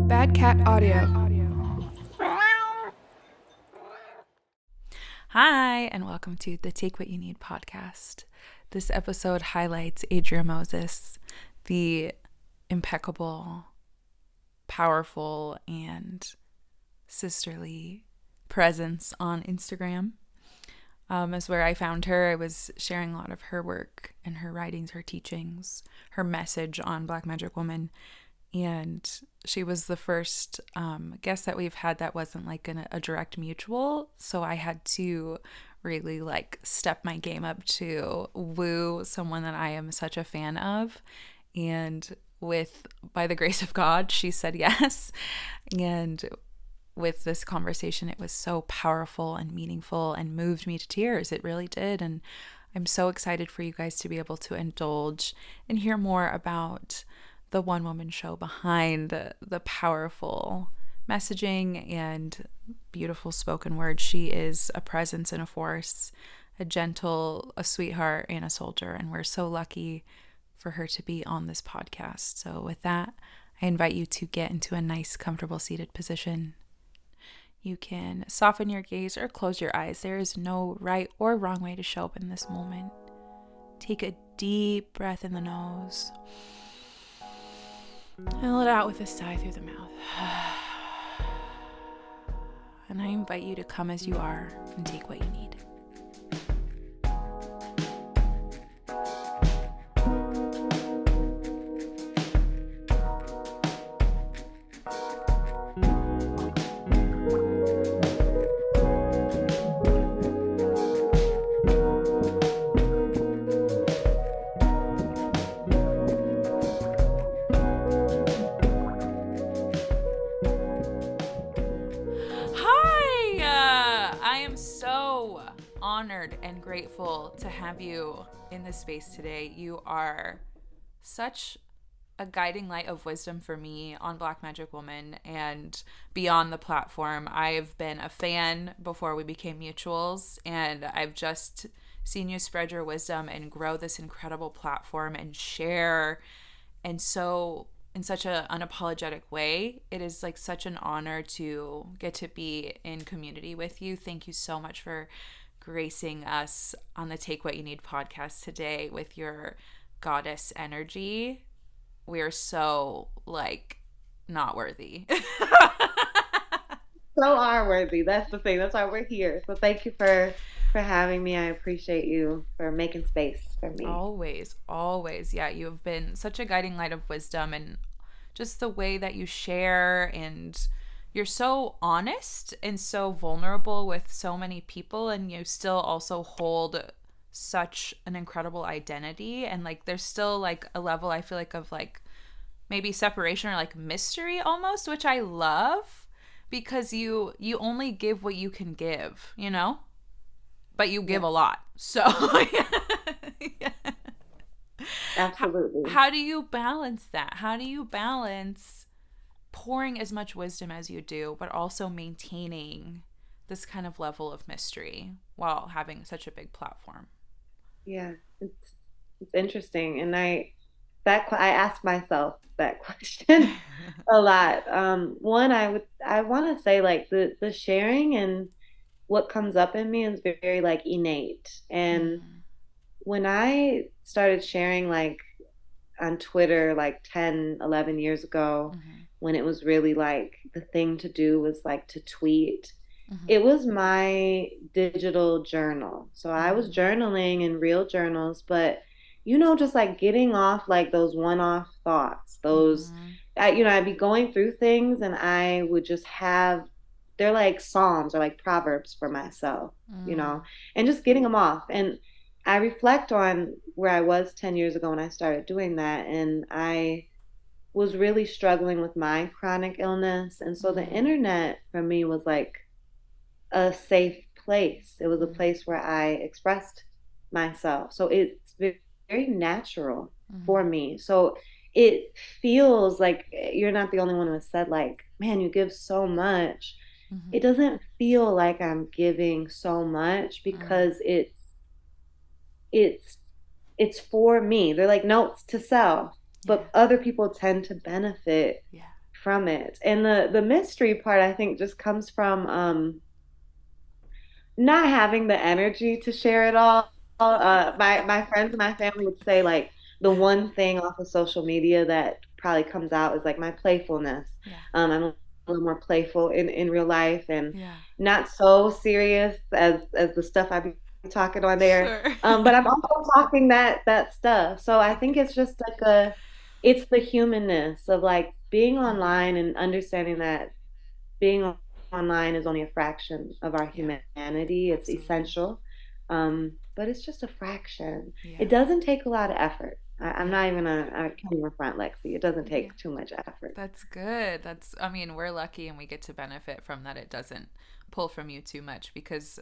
Bad Cat Audio. Hi, and welcome to the Take What You Need podcast. This episode highlights Adria Moses, the impeccable, powerful, and sisterly presence on Instagram. Is where I found her. I was sharing a lot of her work and her writings, her teachings, her message on Black Magic Woman. And she was the first guest that we've had that wasn't like a direct mutual. So I had to really like step my game up to woo someone that I am such a fan of. And by the grace of God, she said yes. And with this conversation, it was so powerful and meaningful and moved me to tears. It really did. And I'm so excited for you guys to be able to indulge and hear more about the one woman show behind the powerful messaging and beautiful spoken word. She is a presence and a force, a sweetheart, and a soldier. And we're so lucky for her to be on this podcast. So with that, I invite you to get into a nice, comfortable seated position. You can soften your gaze or close your eyes. There is no right or wrong way to show up in this moment. Take a deep breath in the nose and let it out with a sigh through the mouth. And I invite you to come as you are and take what you need. Honored and grateful to have you in this space today. You are such a guiding light of wisdom for me on Black Magic Woman and beyond the platform. I've been a fan before we became mutuals, and I've just seen you spread your wisdom and grow this incredible platform and share, and so in such an unapologetic way. It is like such an honor to get to be in community with you. Thank you so much for gracing us on the Take What You Need podcast today with your goddess energy. We are so not worthy. So are worthy. That's the thing. That's why we're here. So thank you for having me. I appreciate you for making space for me. Always. Yeah, you have been such a guiding light of wisdom, and just the way that you share, and you're so honest and so vulnerable with so many people, and you still also hold such an incredible identity. And there's still a level, I feel of maybe separation or mystery almost, which I love, because you only give what you can give, but you give a lot. So yeah. Absolutely. How do you balance that? How do you balance pouring as much wisdom as you do, but also maintaining this kind of level of mystery while having such a big platform? Yeah, it's interesting, and I ask myself that question a lot. One, I want to say the sharing and what comes up in me is very innate, and when I started sharing on Twitter 10, 11 years ago, when it was really the thing to do was to tweet. It was my digital journal. So I was journaling in real journals, but just getting off those one-off thoughts, those I'd be going through things, and I would just have, they're like psalms or proverbs for myself, and just getting them off. And I reflect on where I was 10 years ago when I started doing that, and I was really struggling with my chronic illness. And so the internet for me was a safe place. It was a place where I expressed myself. So it's very natural for me. So it feels like you're not the only one who has said man, you give so much. It doesn't feel like I'm giving so much because it's for me. They're notes to self, but other people tend to benefit from it. And the mystery part, I think, just comes from not having the energy to share it all. My friends and my family would say like the one thing off of social media that probably comes out is like my playfulness. Yeah. I'm a little more playful in real life and Yeah. not so serious as the stuff I be talking on there. Sure. But I'm also talking that stuff. So I think it's just like it's the humanness of like being Mhm. online and understanding that being online is only a fraction of our Yeah, humanity. It's absolutely. essential, but it's just a fraction. Yeah. It doesn't take a lot of effort. I'm Yeah. not even I can't even front Lexi. It doesn't Yeah. take too much effort. That's good. I mean, we're lucky and we get to benefit from that. It doesn't pull from you too much because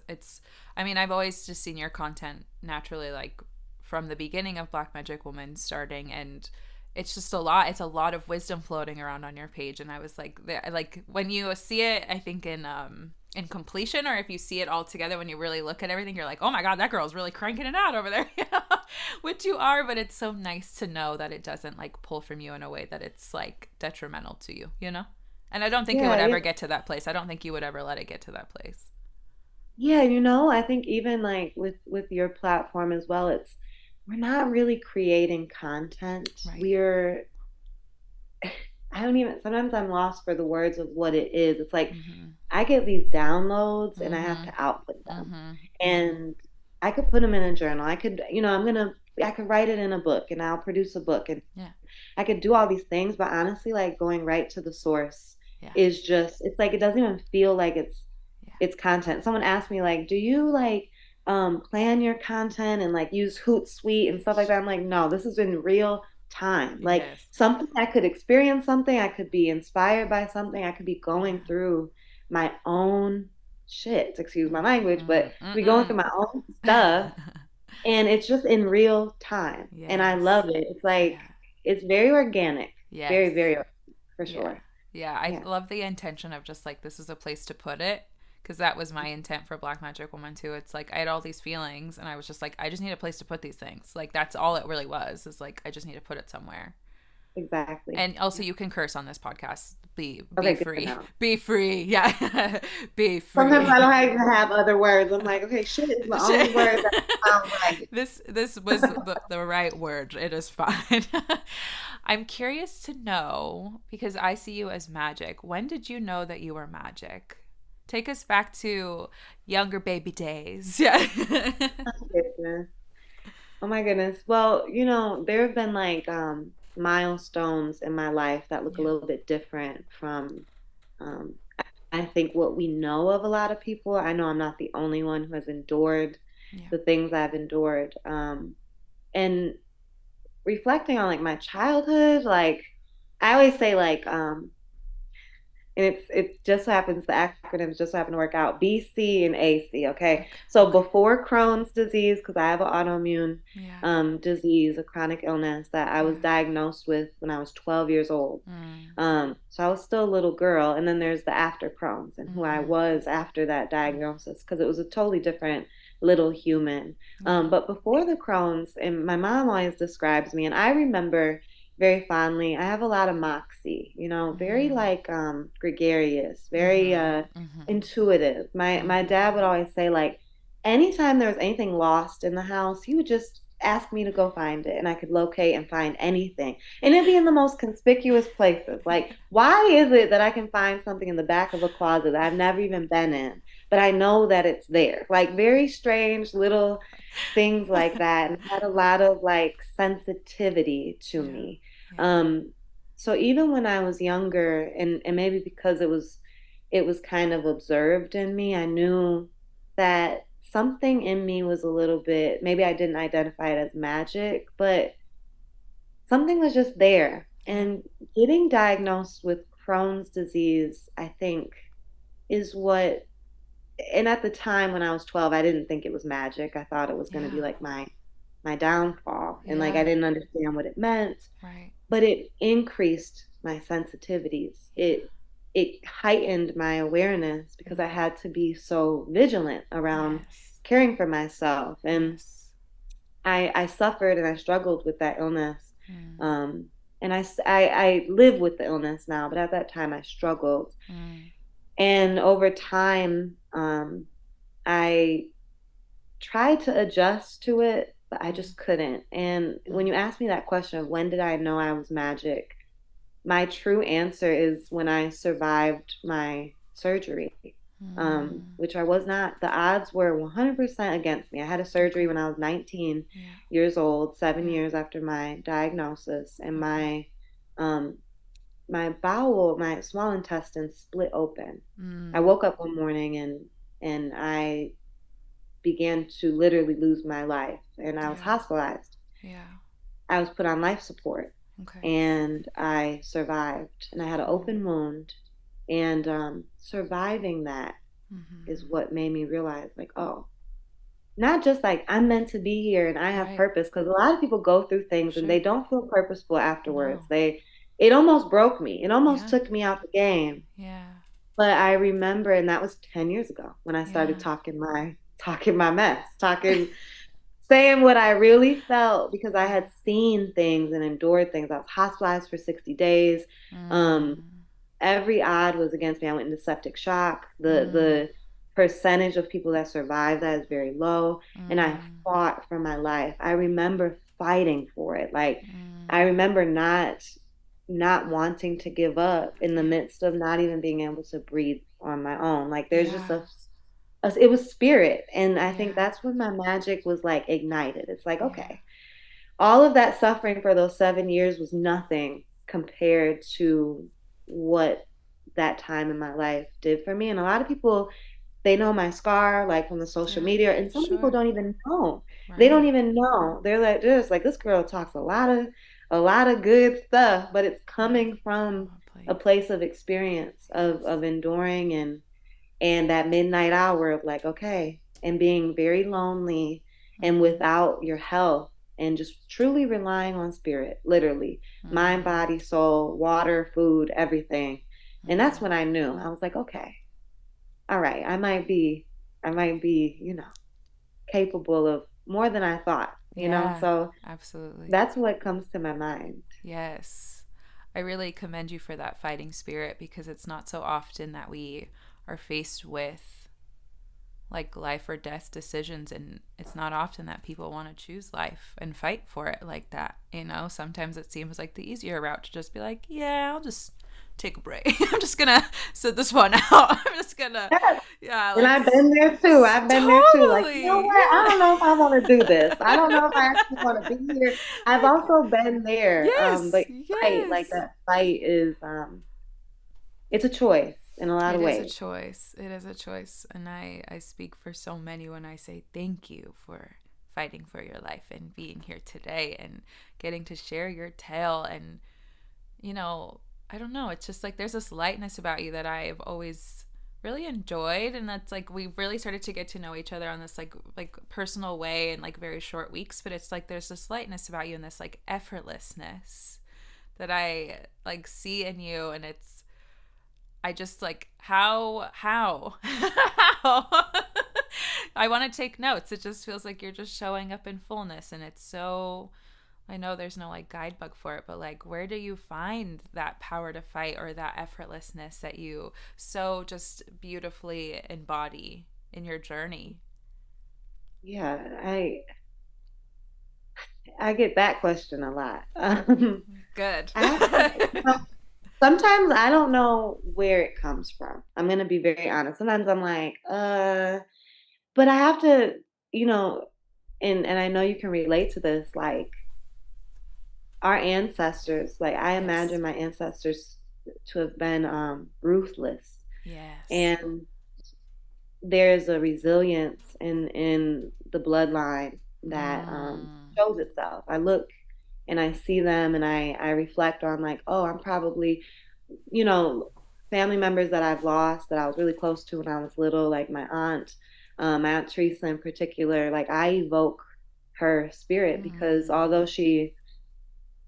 I mean, I've always just seen your content naturally, like from the beginning of Black Magic Woman starting, and it's just a lot. It's a lot of wisdom floating around on your page. And I was like when you see it, I think in completion, or if you see it all together, when you really look at everything, you're like, oh my God, that girl's really cranking it out over there. Which you are, but it's so nice to know that it doesn't like pull from you in a way that it's like detrimental to you. And I don't think it would Yeah, ever yeah, get to that place. I don't think you would ever let it get to that place. yeah. I think even like with your platform as well, it's we're not really creating content. Right. We're I don't even sometimes I'm lost for the words of what it is. It's like Mhm. I get these downloads and I have Mhm. to output them. Mhm. And I could put them in a journal. I could, I could write it in a book and I'll produce a book and Yeah. I could do all these things, but honestly, like going right to the source Yeah. is just, it's like it doesn't even feel like Yeah. it's content. Someone asked me like, do you like plan your content and like use Hootsuite and stuff like that? I'm like, no, this is in real time. Like Yes. something I could experience something, I could be inspired by something, I could be Yeah. going through my own shit, excuse my Mm, language, but mm, be going through mm-mm. my own stuff and it's just in real time. And I Yes. love it. It's like Yeah. it's very organic. Yes. Very, very organic, for Yeah. sure. Yeah. I Yeah. love the intention of just like, this is a place to put it. Because that was my intent for Black Magic Woman too. It's like I had all these feelings, and I was just like, I just need a place to put these things. Like that's all it really was. Is like I just need to put it somewhere. Exactly. And also, you can curse on this podcast. Be Okay, good to free. know. Be free. Yeah. Be Sometimes I free. don't even have other words. I'm like, okay, shit is the only word that sounds right. This was the right word. It is fine. I'm curious to know, because I see you as magic. When did you know that you were magic? Take us back to younger baby days. Yeah. Oh, goodness. Oh my goodness. Well, there have been like milestones in my life that look a Yeah. little bit different from um I think what we know of a lot of people. I know I'm not the only one who has endured Yeah. the things I've endured. And reflecting on like my childhood, like I always say like and it just so happens the acronyms just so happen to work out BC and AC. Okay, Okay. so Okay. before Crohn's disease, because I have an autoimmune Yeah. disease, a chronic illness that I was Yeah. diagnosed with when I was 12 years old. Mm. So I was still a little girl, and then there's the after Crohn's and who I Mm. was after that diagnosis because it was a totally different little human. Yeah. But before the Crohn's, and my mom always describes me, and I remember very fondly. I have a lot of moxie, very Mm. like gregarious, very Mhm. Mhm. intuitive. My Mhm. dad would always say like anytime there was anything lost in the house, he would just ask me to go find it and I could locate and find anything. And it'd be in the most conspicuous places. Like, why is it that I can find something in the back of a closet that I've never even been in, but I know that it's there? Like very strange little things like that and had a lot of like sensitivity to Yeah. me. Yeah. Um, so even when I was younger, and maybe because it was kind of observed in me, I knew that something in me was a little bit, maybe I didn't identify it as magic, but something was just there. Yeah. And getting diagnosed with Crohn's disease, I think, is what, and at the time when I was 12, I didn't think it was magic. I thought it was going to be Yeah. like my downfall. And like I Yeah. didn't understand what it meant, Right. but it increased my sensitivities. Yeah. It heightened my awareness because I Mm. had to be so vigilant around Yes. caring for myself. And Yes. I suffered and I struggled with that illness. Mm. Um, And I live with the illness now, but at that time I struggled. Mm. And over time, I tried to adjust to it, but I Mm. just couldn't. And when Mm. you ask me that question of when did I know I was magic, my true answer is when I survived my surgery, Mm. which I was not, the odds were 100% against me. I had a surgery Okay. when I was 19 Yeah. years old, seven Yeah. years after my diagnosis, and Okay. um, my bowel, my small intestine split open. I Mm. woke up one morning and I began to literally lose my life, and I was Yeah. hospitalized. Yeah. I was put on life support, Okay. and I survived, and I had an Mm. open wound, and surviving that is Mm-hmm. what made me realize, like, oh, not just like I'm meant to be here and I have Right. purpose, because a lot of people go through things and they Sure. don't feel purposeful afterwards. No. It almost broke me. It almost Yeah. took me out the game. Yeah. But I remember, and that was 10 years ago when I started Yeah. talking my mess, saying what I really felt, because I Yeah. had seen things and endured things. I was hospitalized for 60 days. Um, Mm. every odd was against me. I went into septic shock. Mm. The percentage of people that survive that is very low. And I Mm. fought for my life. I remember fighting for it. Like I Mm. remember not wanting to give up in the Yeah. midst of not even being able to breathe on my own. Like there's just Yeah. it was spirit. And I think Yeah. that's when my magic was like ignited. It's like, Yeah. okay, all of that suffering for those 7 years was nothing compared to what that time in my life did for me. And a lot of people, they know my scar, like from the social Yeah. media, and some people Sure. don't even know. They don't Right. even know. They're just like, this girl talks a lot of good stuff, but it's Yeah. coming from From a a place. place of experience, Yes. of enduring, and that midnight hour of like, okay, and being very lonely and Mm. without your health, and just truly relying on spirit, literally, mind, Mm. body, soul, water, food, everything. And that's Mm. when I knew. I was like, okay, all right, I might be, capable of more than I thought. Yeah. So Absolutely. that's what comes to my mind. Yes. I really commend you for that fighting spirit because it's not so often that we are faced with like life or death decisions, and it's not often that people want to choose life and fight for it like that. Sometimes it seems like the easier route to just be like, yeah, I'll just take a break. I'm just gonna sit this one out. I'm just gonna, Yes. yeah, And like I've been there too. I've been there too. Like, you know totally, what? I don't know if I yeah. want to do this. I don't know if I actually want to be here. I've Like, also been there. yes, But fight, like yes. that fight is it's a choice in a lot It of is a ways. choice. It is a choice. And I speak for so many when I say thank you for fighting for your life and being here today and getting to share your tale. And, you know, I don't know. It's just like there's this lightness about you that I've always really enjoyed. And that's like we've really started to get to know each other on this like personal way in like very short weeks. But it's like there's this lightness about you and this like effortlessness that I like see in you. And I just like how how I want to take notes. It just feels like you're just showing up in fullness, and it's so, I know there's no like guidebook for it, but like where do you find that power to fight or that effortlessness that you so just beautifully embody in your journey? Yeah, I get that question a lot. Good. I sometimes I don't know where it comes from. I'm gonna be very honest. Sometimes I'm like, but I have to, you know, and I know you can relate to this, like our ancestors, like I Yes. imagine my ancestors to have been ruthless, Yes. and there's a resilience in the bloodline that Mm. shows itself. I look and I see them, and I reflect on like, oh, I'm probably, you know, family members that I've lost that I was really close to when I was little, like my aunt Teresa in particular. Like I evoke her spirit, because Mm. although she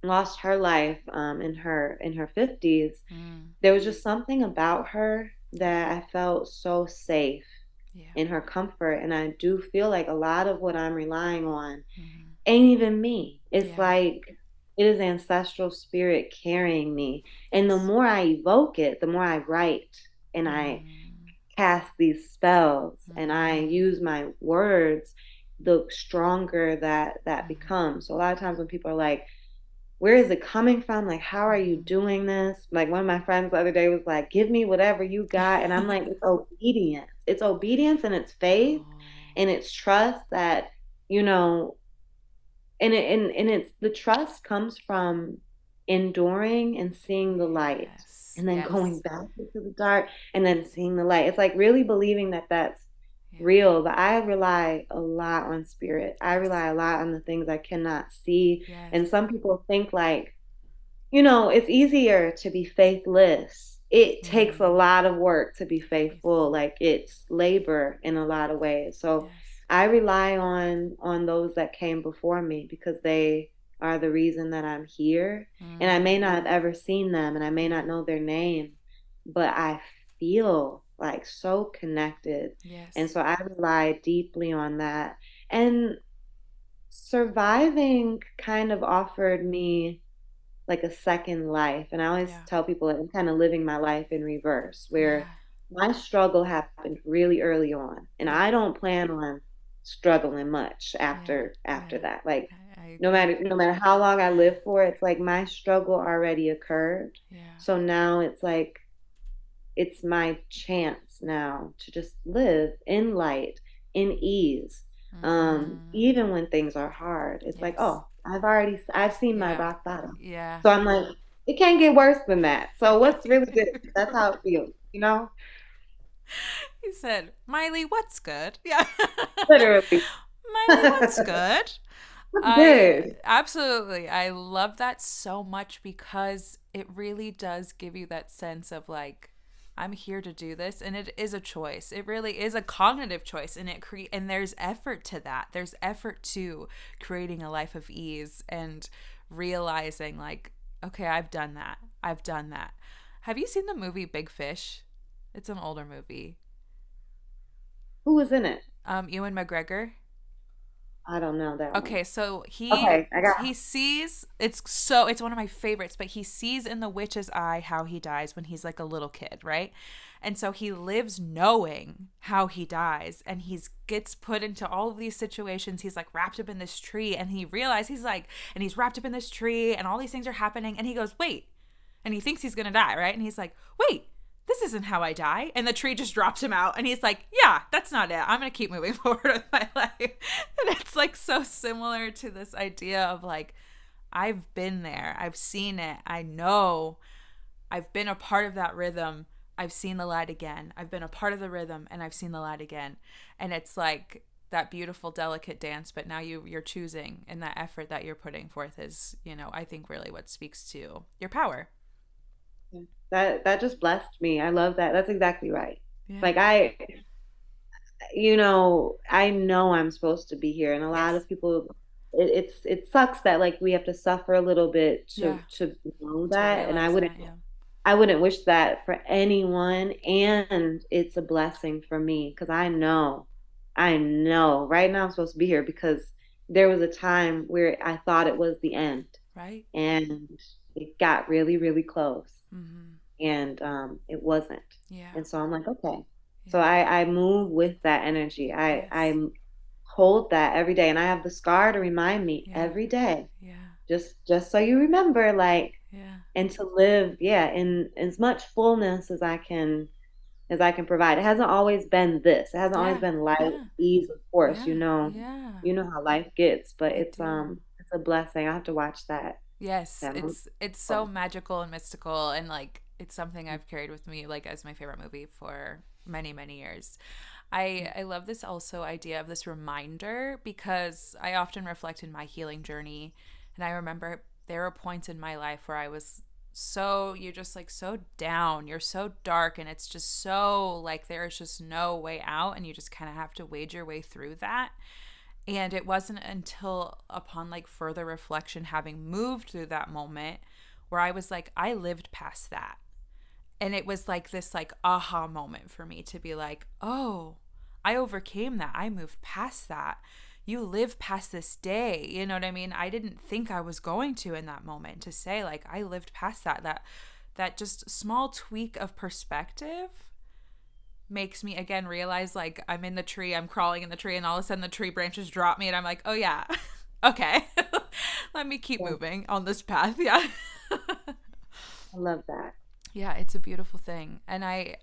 lost her life in her 50s, Mm. there was just something about her that I felt so safe Yeah. in her comfort. And I do feel like a lot of what I'm relying on Mm. ain't even me. It's Yeah. like it is ancestral spirit carrying me. And the Yes. more I evoke it, the more I write and I Mm-hmm. cast these spells and I Mm-hmm. use my words, the stronger that Mm-hmm. becomes. So a lot of times when people are like, where is it coming from? Like, how are you doing this? Like one of my friends the other day was like, give me whatever you got. And I'm like, Mm-hmm. it's obedience. It's obedience and it's faith Oh, and it's trust that, you know, and it's the trust comes from enduring and seeing the light yes. and then going Yes. back into the dark and then seeing the light. It's like really believing that that's Yeah. real. But I rely a lot on spirit. I Yes. rely a lot on the things I cannot see. Yes. And some people think like, it's easier to be faithless. It takes a Mm. lot of work to be faithful. Faithful. Like it's labor in a lot of ways. So Yes. I rely on those that came before me because they are the reason that I'm here. And I may Mm. not have ever seen them and I may not Mm. know their name, but I feel like so connected. And Yes. so I rely deeply on that. And surviving kind of offered me like a second life. And I always Yeah. tell people that I'm kind of living my life in reverse, where Yeah. my struggle happened really early on, and Yeah. I don't plan on struggling much Yeah. after Yeah. that. Like I no agree. matter no matter how long I live for, it's like my struggle already occurred. Yeah. So now it's like it's my chance now to just live in light, in ease. Mm-hmm. Even when things are hard, it's like, Yes. oh, I've seen my Yeah. rock bottom. Yeah. So I'm like, it can't get worse than that. So what's really good? That's how it feels, you know? He said, Miley, what's good? Yeah. Literally. Miley, what's What's good? I good? absolutely, I love that so much because it really does give you that sense of like, I'm here to do this, and it is a choice. It really is a cognitive choice, and and there's effort to that. There's effort to creating a life of ease and realizing like, okay, I've done that. I've done that. Have you seen the movie Big Fish? It's an older movie. Who was in it? Ewan McGregor. I don't know that one. Okay, so Okay, I got he sees it's one of my favorites, but he sees in the witch's eye how he dies when he's like a little kid, right? And so he lives knowing how he dies, and he's gets put into all of these situations. He's like wrapped up in this tree, and he realizes he's wrapped up in this tree and all these things are happening, and he goes, "Wait." And he thinks he's going to die, right? And he's like, "Wait, this isn't how I die." And the tree just drops him out. And he's like, yeah, that's not it. I'm going to keep moving forward with my life. And it's like so similar to this idea of like, I've been there. I've seen it. I know. I've been a part of that rhythm. I've seen the light again. I've been a part of the rhythm and I've seen the light again. And it's like that beautiful, delicate dance, but now you're choosing, and that effort that you're putting forth is, I think really what speaks to your power. that just blessed me. I love that. That's exactly right. Yeah. Like I know I'm supposed to be here, and a lot Yes. of people, it sucks that like we have to suffer a little bit Yeah. to know To that, and realize that. Yeah. I wouldn't wish that for anyone, and it's a blessing for me because I know right now I'm supposed to be here because there was a time where I thought it was the end, Right. and it got really, really close Mm-hmm. and it wasn't. Yeah. And so I'm like, okay. So Yeah. I move with that energy. I Yes. hold that every day, and I have the scar to remind me Yeah. every day, Yeah. just so you remember, like, Yeah. and to live, yeah, in as much fullness as I can provide. It hasn't always been this. It hasn't always Yeah. been light, Yeah. ease, of course. Yeah. Yeah. You know how life gets, but I do. it's a blessing. I have to watch Yes, that movie. it's so magical and mystical, and like it's something I've carried with me like as my favorite movie for many, many years. I love this also idea of this reminder because I often reflect in my healing journey, and I remember there were points in my life where I was you're just like so down, you're so dark, and it's just so like there's just no way out, and you just kind of have to wade your way through that. And it wasn't until upon like further reflection, having moved through that moment, where I was like, I lived past that. And it was like this like aha moment for me to be like, oh, I overcame that. I moved past that. you live past this day. You know what I mean? I didn't think I was going to in that moment, to say like I lived past that just small tweak of perspective makes me again realize like I'm in the tree, I'm crawling in the tree, and all of a sudden the tree branches drop me and I'm like, oh yeah, okay. Let me keep Yeah, moving on this path. Yeah. I love that. Yeah, it's a beautiful thing. And I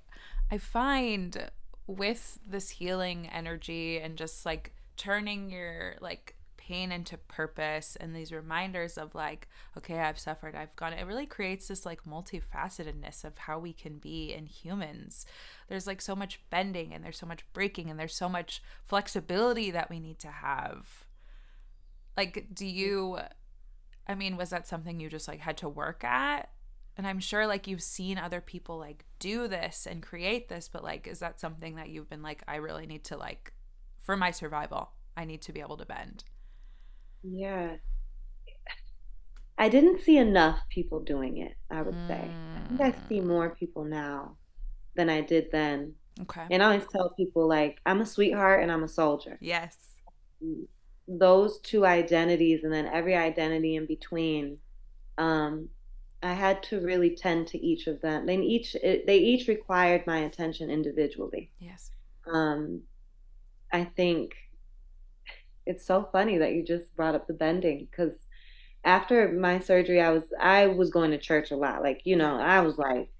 find with this healing energy and just like turning your like pain into purpose and these reminders of like, okay, I've suffered, I've gone, it really creates this like multifacetedness of how we can be in humans. There's like so much bending and there's so much breaking and there's so much flexibility that we need to have. Like, do you, I mean, was that something you just like had to work at? And I'm sure like you've seen other people like do this and create this, but like, is that something that you've been like, I really need to like, for my survival, I need to be able to bend? Yeah. I didn't see enough people doing it, I would say. I think I see Mm, more people now than I did then. okay. And I always tell people, like, I'm a sweetheart and I'm a soldier. Yes. Those two identities, and then every identity in between, um, I had to really tend to each of them. They each required my attention individually. Yes. Um, I think it's so funny that you just brought up the bending, because after my surgery, I was going to church a lot. Like, Yeah. I was like,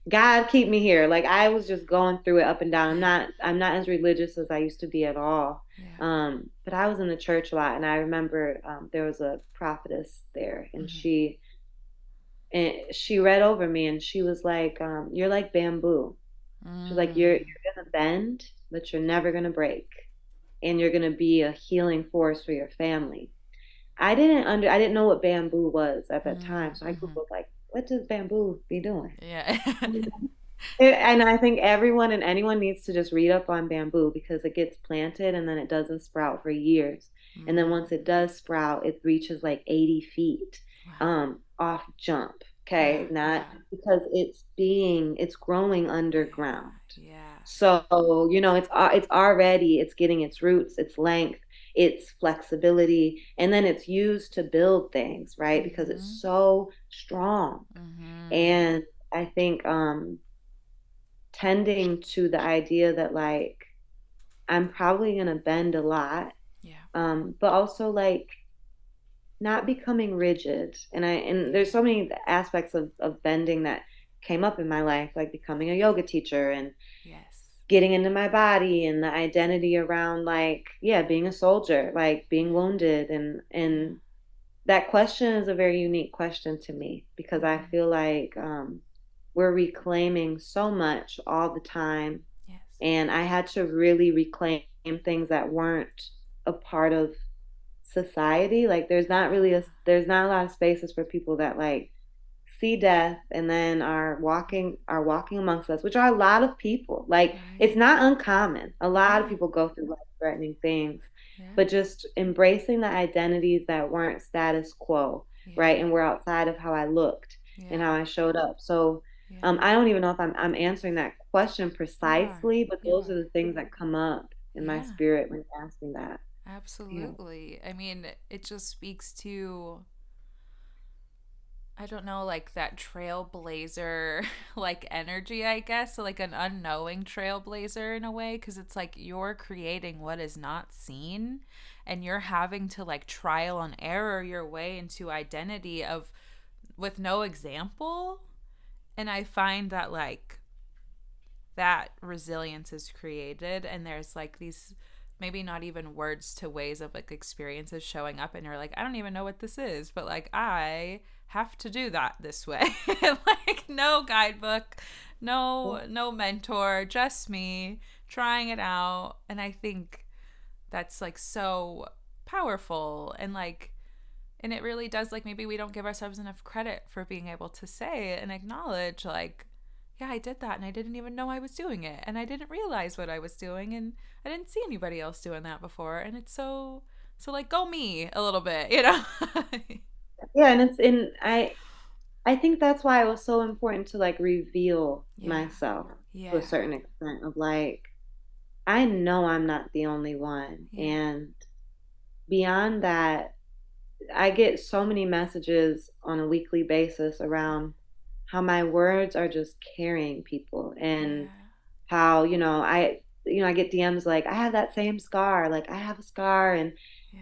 God keep me here. Like, I was just going through it up and down. I'm not as religious as I used to be at all. Yeah. But I was in the church a lot, and I remember there was a prophetess there, and Mm-hmm. she read over me, and she was like, "You're like bamboo." She's like, Mm. "You're gonna bend, but you're never gonna break, and you're gonna be a healing force for your family." I didn't know what bamboo was at that time, so I Mm-hmm. googled like, what does bamboo be doing? Yeah. And I think everyone and anyone needs to just read up on bamboo, because it gets planted and then it doesn't sprout for years. And then once Mm. it does sprout, it reaches like 80 feet Wow. off jump. Yeah. Okay. Not Yeah. because it's growing underground. Yeah. So, it's getting its roots, its length, its flexibility, and then it's used to build things, right? Because it's Mm-hmm. so strong. Mm-hmm. And I think tending to the idea that like I'm probably going to bend a lot, Yeah. but also like not becoming rigid. And there's so many aspects of bending that came up in my life, like becoming a yoga teacher and Yes. getting into my body and the identity around like, yeah, being a soldier, like being Yeah. wounded. Yeah. And that question is a very unique question to me, because I Mm-hmm. feel like we're reclaiming so much all the time. Yes. And I had to really reclaim things that weren't a part of society. Like Yeah. there's not a lot of spaces for people that like see death and then Yeah. are walking amongst us, which are a lot of people. Like, it's Right. not uncommon. A lot of Yeah. people go through life threatening things, Yeah. but just embracing the identities that weren't status quo, right? Yeah. And were outside of how I looked and Yeah. how I showed up. So Yeah. I don't even know if I'm answering that question You are. precisely, but You those are are. the things that come up in my Yeah. spirit when you're asking that. Yeah. Absolutely. I mean, it just speaks to, I don't know, like that trailblazer like energy, I guess. So like an unknowing trailblazer in a way, because it's like you're creating what is not seen and you're having to like trial and error your way into identity of with no example. And I find that like that resilience is created and there's like these maybe not even words to ways of like experiences showing up and you're like I don't even know what this is but like I have to do that this way. Like no guidebook, no mentor, just me trying it out. And I think that's like so powerful and like and it really does like maybe we don't give ourselves enough credit for being able to say and acknowledge like yeah, I did that and I didn't even know I was doing it and I didn't realize what I was doing and I didn't see anybody else doing that before and it's so like go me a little bit, you know. Yeah, and it's in I think that's why it was so important to like reveal Yeah. myself to a Yeah. certain extent of like, I know I'm not the only one. Yeah. And beyond that, I get so many messages on a weekly basis around how my words are just carrying people, and Yeah. how, I get DMs like, I have that same scar, like I have a scar. And Yeah.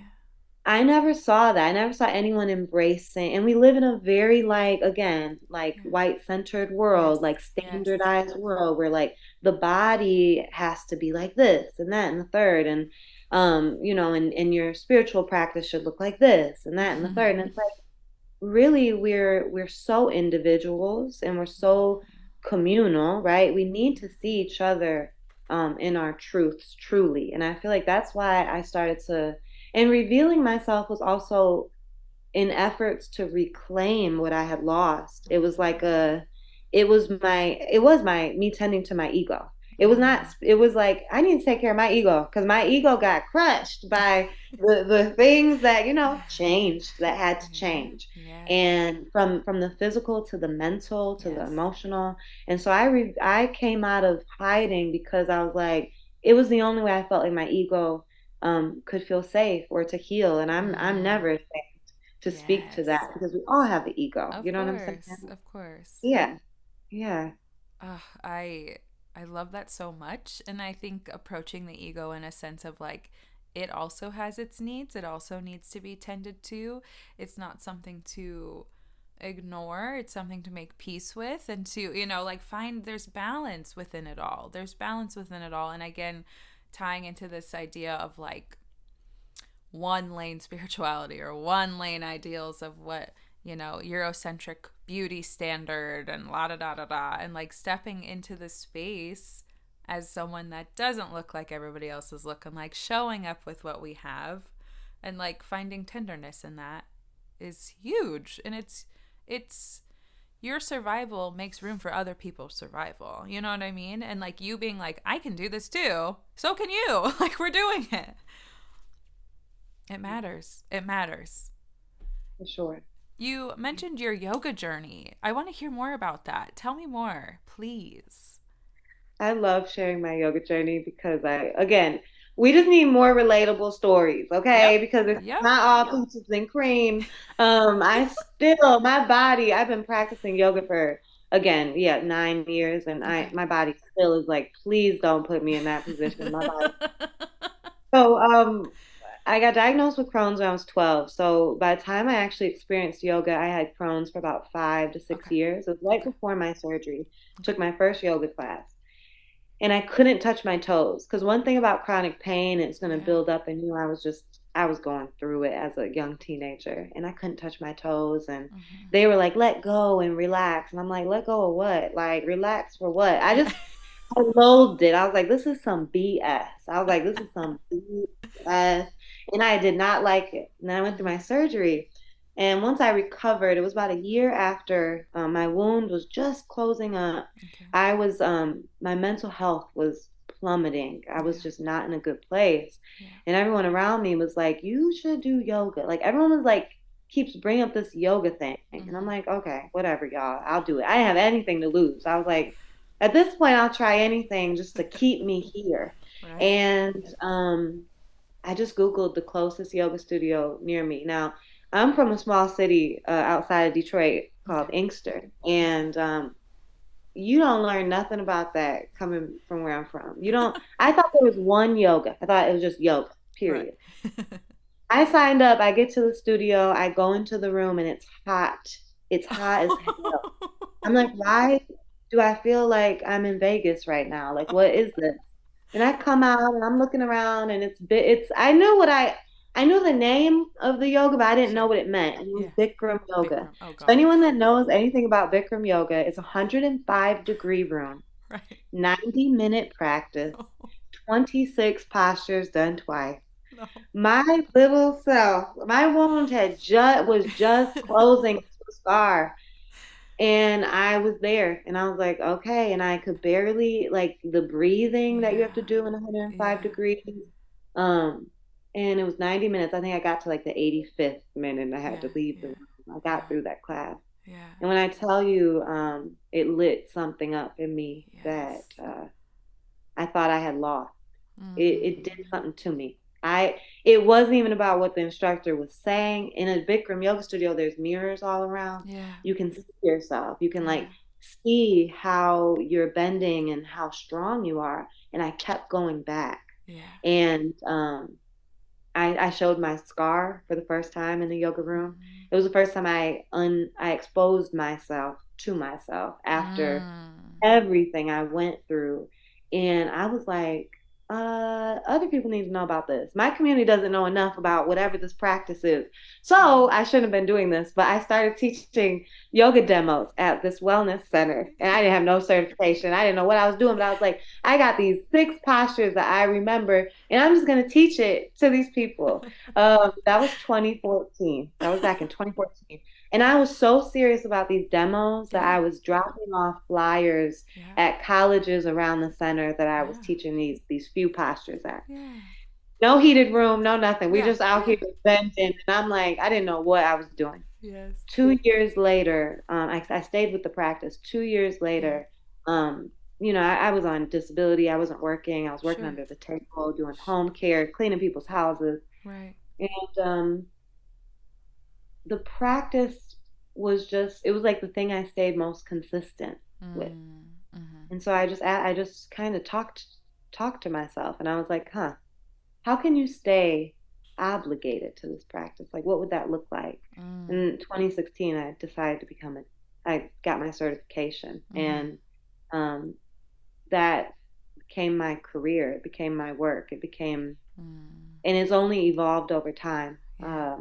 I never saw that. I never saw anyone embracing. And we live in a very, like, again, like Yeah. white-centered Yes. world, like Yes. standardized world where like the body has to be like this and that and the third. And and your spiritual practice should look like this and that and the third. And it's like, really, we're so individuals and we're so communal, right? We need to see each other in our truths truly. And I feel like that's why I started to, and revealing myself was also in efforts to reclaim what I had lost. It was my me tending to my ego. It was not, it was like, I need to take care of my ego because my ego got crushed by the things that, changed, that had to Yeah. change. Yes. And from the physical to the mental to the Yes. emotional. And so I came out of hiding because I was like, it was the only way I felt like my ego could feel safe or to heal. And I'm never to speak to Yes. that because we all have the ego. Of You know what I'm saying? course. Of course. Yeah. Yeah. I love that so much, and I think approaching the ego in a sense of like it also has its needs. It also needs to be tended to. It's not something to ignore. It's something to make peace with and to, like find there's balance within it all. There's balance within it all. And again, tying into this idea of like one lane spirituality or one lane ideals of what Eurocentric beauty standard and la da da da da, and like stepping into the space as someone that doesn't look like everybody else is looking, like showing up with what we have and like finding tenderness in that is huge. And it's your survival makes room for other people's survival, you know what I mean? And like you being like, I can do this too, so can you. Like we're doing it. It matters. It matters. For sure. You mentioned your yoga journey. I want to hear more about that. Tell me more, please. I love sharing my yoga journey because again, we just need more relatable stories, Yep. okay? Because it's Yep. not all peaches and cream. My body, I've been practicing yoga for, again, yeah, 9 years, and Okay. my body still is like, please don't put me in that position. My body. So, I got diagnosed with Crohn's when I was 12. So by the time I actually experienced yoga, I had Crohn's for about 5 to 6 Okay. years. It was right Okay. before my surgery. Okay. Took my first yoga class. And I couldn't touch my toes. Because one thing about chronic pain, it's going to Yeah. build up in you. I was going through it as a young teenager, and I couldn't touch my toes. And Mm-hmm. they were like, let go and relax. And I'm like, let go of what? Like, relax for what? Yeah. I loathed it. I was like, this is some BS. I was like, this is some BS. And I did not like it. And then I went through my Mm-hmm. surgery. And once I recovered, it was about a year after my wound was just closing up. Okay. My mental health was plummeting. I was Yeah. just not in a good place. Yeah. And everyone around me was like, you should do yoga. Like, everyone was like, keeps bringing up this yoga thing. And I'm Mm-hmm. like, okay, whatever, y'all. I'll do it. I didn't have anything to lose. I was like, at this point, I'll try anything just to keep me here. Right. And I just Googled the closest yoga studio near me. Now, I'm from a small city outside of Detroit Okay. called Inkster. Okay. And you don't learn nothing about that coming from where I'm from. You don't, I thought there was one yoga. I thought it was just yoga, Right. period. I signed up, I get to the studio, I go into the room, and it's hot. It's hot as hell. I'm like, why do I feel like I'm in Vegas right now? Like, what is this? And I come out and I'm looking around, and I knew the name of the yoga, but I didn't know Sure. what it meant. And it was Yeah. Bikram yoga. Bikram. Oh So anyone gosh. that knows anything about Bikram yoga, it's a 105-degree room, Right. 90-minute practice, No. 26 postures done twice. No. My little self, my wound was just closing to a scar. And I was there, and I was like, okay. And I could barely, like, the breathing that you have to Yeah. do in 105 Yeah. degrees. Um, and it was 90 minutes. I think I got to like the 85th minute and I had Yeah. to leave the Yeah. room. I got Yeah. through that class. Yeah. And when I tell you, it lit something up in me that Yes. I thought I had lost. It did something to me. It wasn't even about what the instructor was saying. In a Bikram yoga studio, there's mirrors all around. Yeah. You can see yourself. You can Yeah. like see how you're bending and how strong you are. And I kept going back. Yeah. And I showed my scar for the first time in the yoga room. Mm. It was the first time I exposed myself to myself after Mm. everything I went through. And I was like, other people need to know about this. My community doesn't know enough about whatever this practice is. So I shouldn't have been doing this, but I started teaching yoga demos at this wellness center. And I didn't have no certification. I didn't know what I was doing, but I was like, I got these 6 postures that I remember, and I'm just going to teach it to these people. That was 2014. That was back in 2014. And I was so serious about these demos that Yeah. I was dropping off flyers Yeah. at colleges around the center that I was Yeah. teaching these few postures at. Yeah. No heated room, no nothing. We Yeah. just out Yeah. here bending, and I'm like, I didn't know what I was doing. Yes. 2 years later, I stayed with the practice. 2 years Yeah. later, I was on disability. I wasn't working. I was working Sure. under the table, doing home care, cleaning people's houses, Right. and the practice was just it was like the thing I stayed most consistent with. Mm. Mm-hmm. And so I just kind of talked to myself, and I was like, huh, how can you stay obligated to this practice? Like what would that look like? Mm. In 2016 I decided to become a I got my certification, Mm-hmm. and um that became my career. It became my work. It became Mm. and it's only evolved over time. Yeah.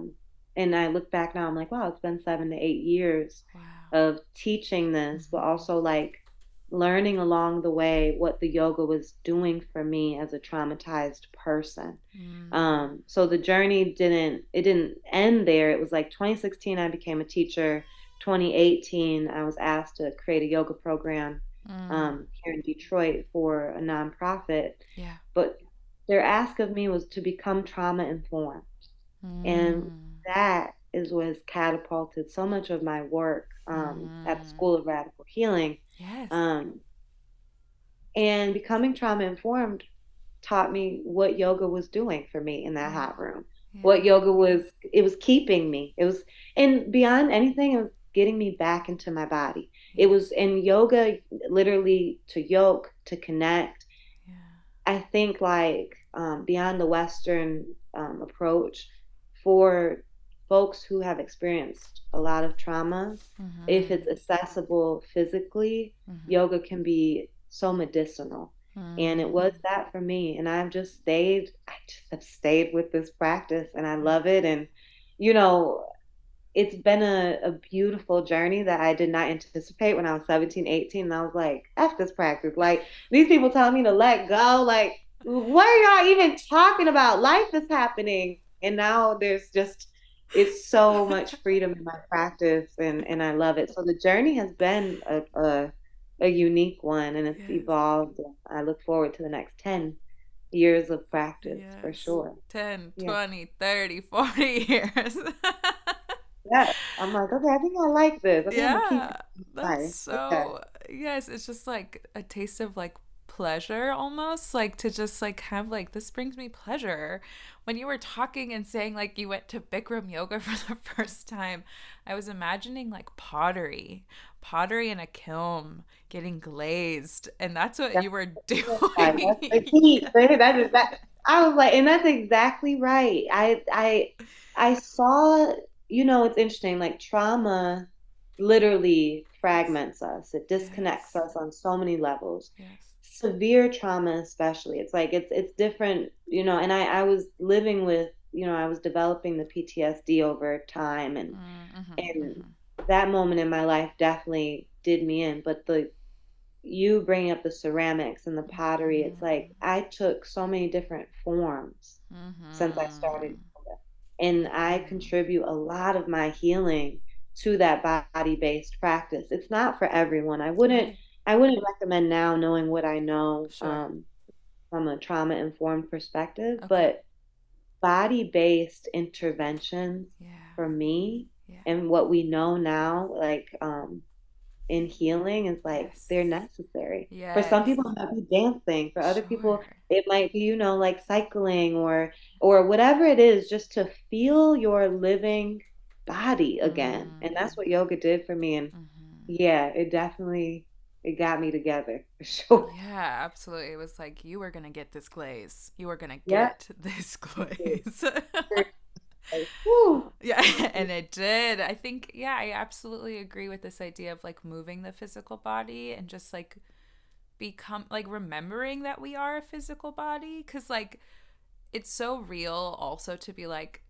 And I look back now, I'm like, wow, it's been 7 to 8 years Wow. of teaching this, but Mm-hmm. also like learning along the way what the yoga was doing for me as a traumatized person. Mm. So the journey didn't end there. It was like 2016, I became a teacher. 2018, I was asked to create a yoga program Mm. here in Detroit for a nonprofit. Yeah. But their ask of me was to become trauma informed. And Mm. that is what has catapulted so much of my work at the Mm. School of Radical Healing. Yes. Um, and becoming trauma informed taught me what yoga was doing for me in that Yeah. hot room. What Yeah. yoga was, it was keeping me. And beyond anything, it was getting me back into my body. It Yeah. was in yoga, literally to yoke, to connect. Yeah. I think like beyond the Western approach, for folks who have experienced a lot of trauma, if Mm-hmm. it's accessible physically, Mm-hmm. yoga can be so medicinal. And it was Mm. that for me. And I just have stayed with this practice, and I Yeah. love it. And, you know, it's been a beautiful journey that I did not anticipate when I was 17, 18. And I was like, F this practice. Like, these people telling me to let go. Like, what are y'all even talking about? Life is happening. And now it's so much freedom in my practice, and I love it. So the journey has been a unique one, and it's Yes. evolved. I look forward to the next 10 years of practice for Yes. sure. 10, Yeah. 20, 30, 40 years. Yeah. I'm like, okay, I think I like this. I think I'm gonna keep Yeah. it. That's Bye. Okay. so, yes, it's just like a taste of like pleasure almost, like to just like have like this brings me pleasure. When you were talking and saying like you went to Bikram yoga for the first time, I was imagining like pottery in a kiln getting glazed, and that's what That's you were that's doing. the key. Yeah. That is that. I was like, and that's exactly right. I saw, it's interesting, like trauma literally Yes. fragments us. It disconnects Yes. us on so many levels. Yes. Severe trauma especially. It's like it's different, and I was living with, I was developing the PTSD over time, Mm-hmm. and Mm-hmm. that moment in my life definitely did me in. But the you bringing up the ceramics and the pottery, it's like I took so many different forms since I started Mm-hmm. yoga. And I Mm-hmm. contribute a lot of my healing to that body-based practice. It's not for everyone. I wouldn't Right. I wouldn't recommend now, knowing what I know Sure. from a trauma-informed perspective, Okay. but body-based interventions Yeah. for me Yeah. and what we know now, like in healing is like they're Yes. necessary. For some Yes. people, it might be dancing. For other people, Sure. it might be, like cycling or whatever it is, just to feel your living body again. And that's Mm. what yoga did for me. And Hmm. yeah, it got me together for sure. Yeah, absolutely. It was like you were gonna get this glaze. You were gonna Yep. get this glaze. Whew. Yeah, and it did. I think, yeah, I absolutely agree with this idea of like moving the physical body and just like become like remembering that we are a physical body. Cause like it's so real also to be like,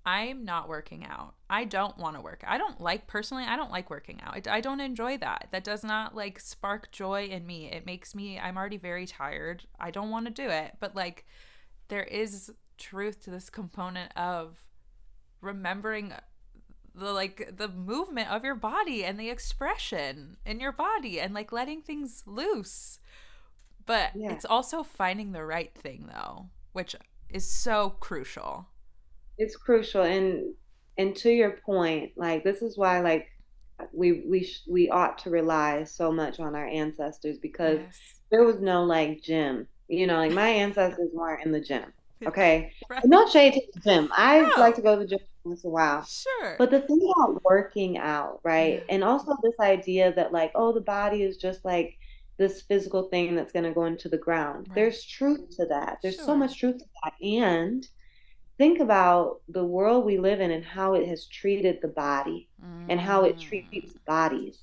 I'm not working out. I don't want to work. I don't like, personally, I don't like working out. I don't enjoy that. That does not like spark joy in me. It makes me, I'm already very tired. I don't want to do it. But like, there is truth to this component of remembering the movement of your body and the expression in your body and like letting things loose. But Yeah. it's also finding the right thing though, which is so crucial. It's crucial, and to your point, like this is why like we ought to rely so much on our ancestors because Yes. there was no like gym. Like my ancestors weren't in the gym. Okay. And Right. no shade to the gym. I like No. to go to the gym once in a while. Sure. But the thing about working out, right? Yeah. And also this idea that like, oh, the body is just like this physical thing that's going to go into the ground. Right. There's truth to that. There's so Sure. much truth to that. And think about the world we live in and how it has treated the body and how it Mm. treats bodies.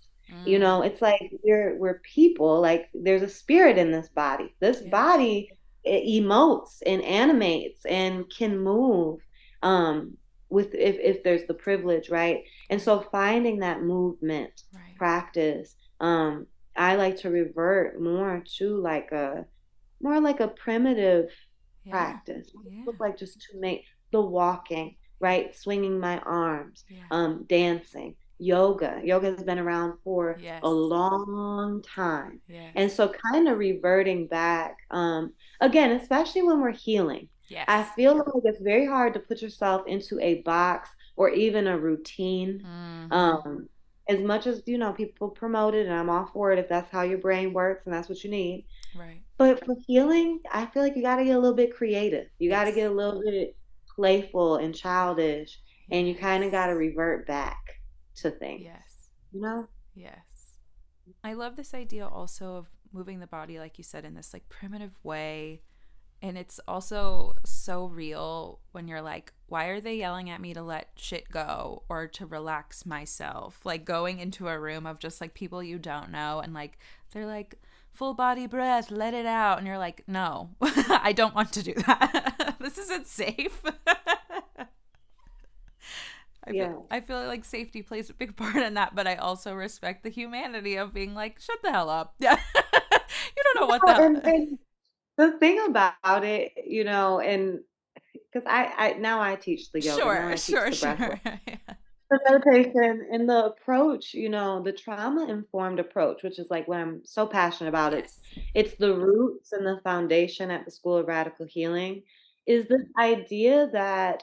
Mm. It's like we're people, like there's a spirit in this body. This Yes. body it emotes and animates and can move um with if there's the privilege, right? And Right. so finding that movement Right. practice, I like to revert more like a primitive Yeah. practice. What does it Yeah. look like just to make the walking, Yeah. right? Swinging my arms, Yeah. dancing, yoga. Yoga has been around for a Yes. long time. And Yes. so kind of reverting back, again, especially when we're healing, I Yes. feel like it's very hard to put yourself into a box or even a routine. Mm-hmm. Um, as much as, people promote it, and I'm all for it if that's how your brain works and that's what you need. Right. But for healing, I feel like you got to get a little bit creative. You got to Yes. get a little bit playful and childish, and you kind of got to Yes. revert back to things, Yes. you know? Yes. I love this idea also of moving the body, like you said, in this like primitive way. And it's also so real when you're like, why are they yelling at me to let shit go or to relax myself? Like going into a room of just like people you don't know and like, they're like, full body breath, let it out. And you're like, no, I don't want to do that. This isn't safe. Yeah. I feel like safety plays a big part in that, but I also respect the humanity of being like, shut the hell up. Yeah. You don't know what the And, hell. and the thing about it, and because now I teach the yoga, now Sure, I teach sure, the breath sure. work. The meditation and the approach, the trauma informed approach, which is like what I'm so passionate about. It's Yes. it's the roots and the foundation at the School of Radical Healing is this idea that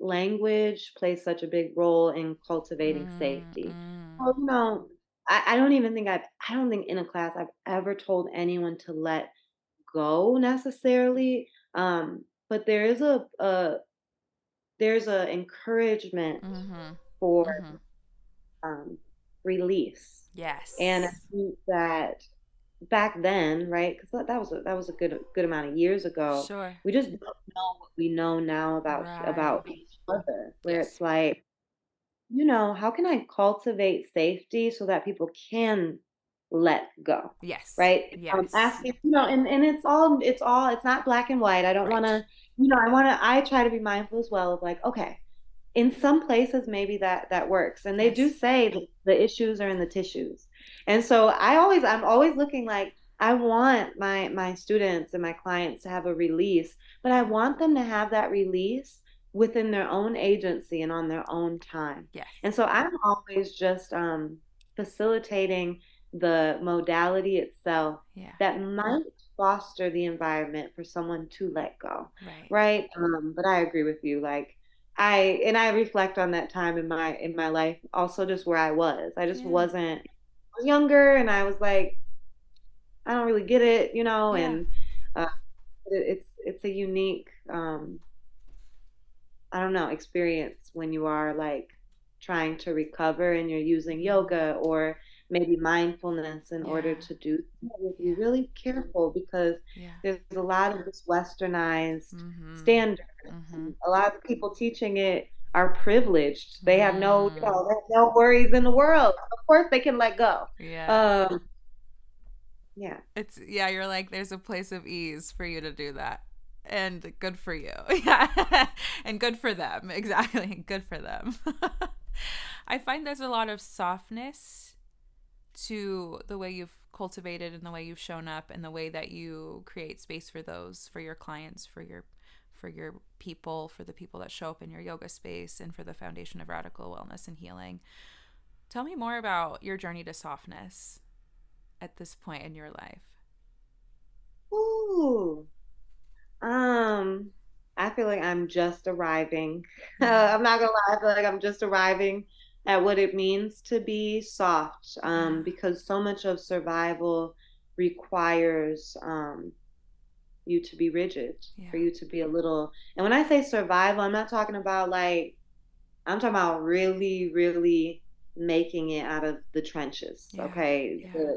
language plays such a big role in cultivating Mm, safety. mm. Well, I don't even think I don't think in a class I've ever told anyone to let go necessarily. But there's a encouragement Mm-hmm. for Mm-hmm. um, release. And I Yes. think that back then, right? Because that was a good amount of years ago. Sure. We just don't know what we know now Right. about each other. Where Yes. it's like, how can I cultivate safety so that people can let go, Yes. right? Yes. Asking, and it's not black and white. I don't want Right. to, I try to be mindful as well of like, okay, in some places maybe that works, and they do Yes. say that the issues are in the tissues. And so I'm always looking like I want my students and my clients to have a release, but I want them to have that release within their own agency and on their own time. Yes. And so I'm always just facilitating the modality itself Yeah. that might foster the environment for someone to let go, Right. right? But I agree with you, like I reflect on that time in my life, also just where I was. I just Yeah. wasn't. was younger and I was like, I don't really get it, Yeah. and uh, it's a unique I don't know, experience when you are like trying to recover and you're using Mm-hmm. yoga or maybe mindfulness in order Yeah. to do. You have to be Yeah. really careful because Yeah. there's a lot of this westernized Mm-hmm. standards. Mm-hmm. And a lot of people teaching it are privileged. They have Mm. they have no worries in the world. Of course they can let go. Yeah. Um, yeah. It's yeah, you're like there's a place of ease for you to do that. And good for you. Yeah. And good for them. Exactly. Good for them. I find there's a lot of softness to the way you've cultivated and the way you've shown up and the way that you create space for those for your clients, for your people, for the people that show up in your yoga space and for the foundation of radical wellness and healing. Tell me more about your journey to softness at this point in your life. Ooh. Um, I feel like I'm just arriving. Yeah. I'm not gonna lie, I feel like I'm just arriving at what it means to be soft. Yeah. Because so much of survival requires you to be rigid, for Yeah. you to be a little. And when I say survival, I'm not talking about like I'm talking about really, really making it out of the trenches. Yeah. Okay, Yeah.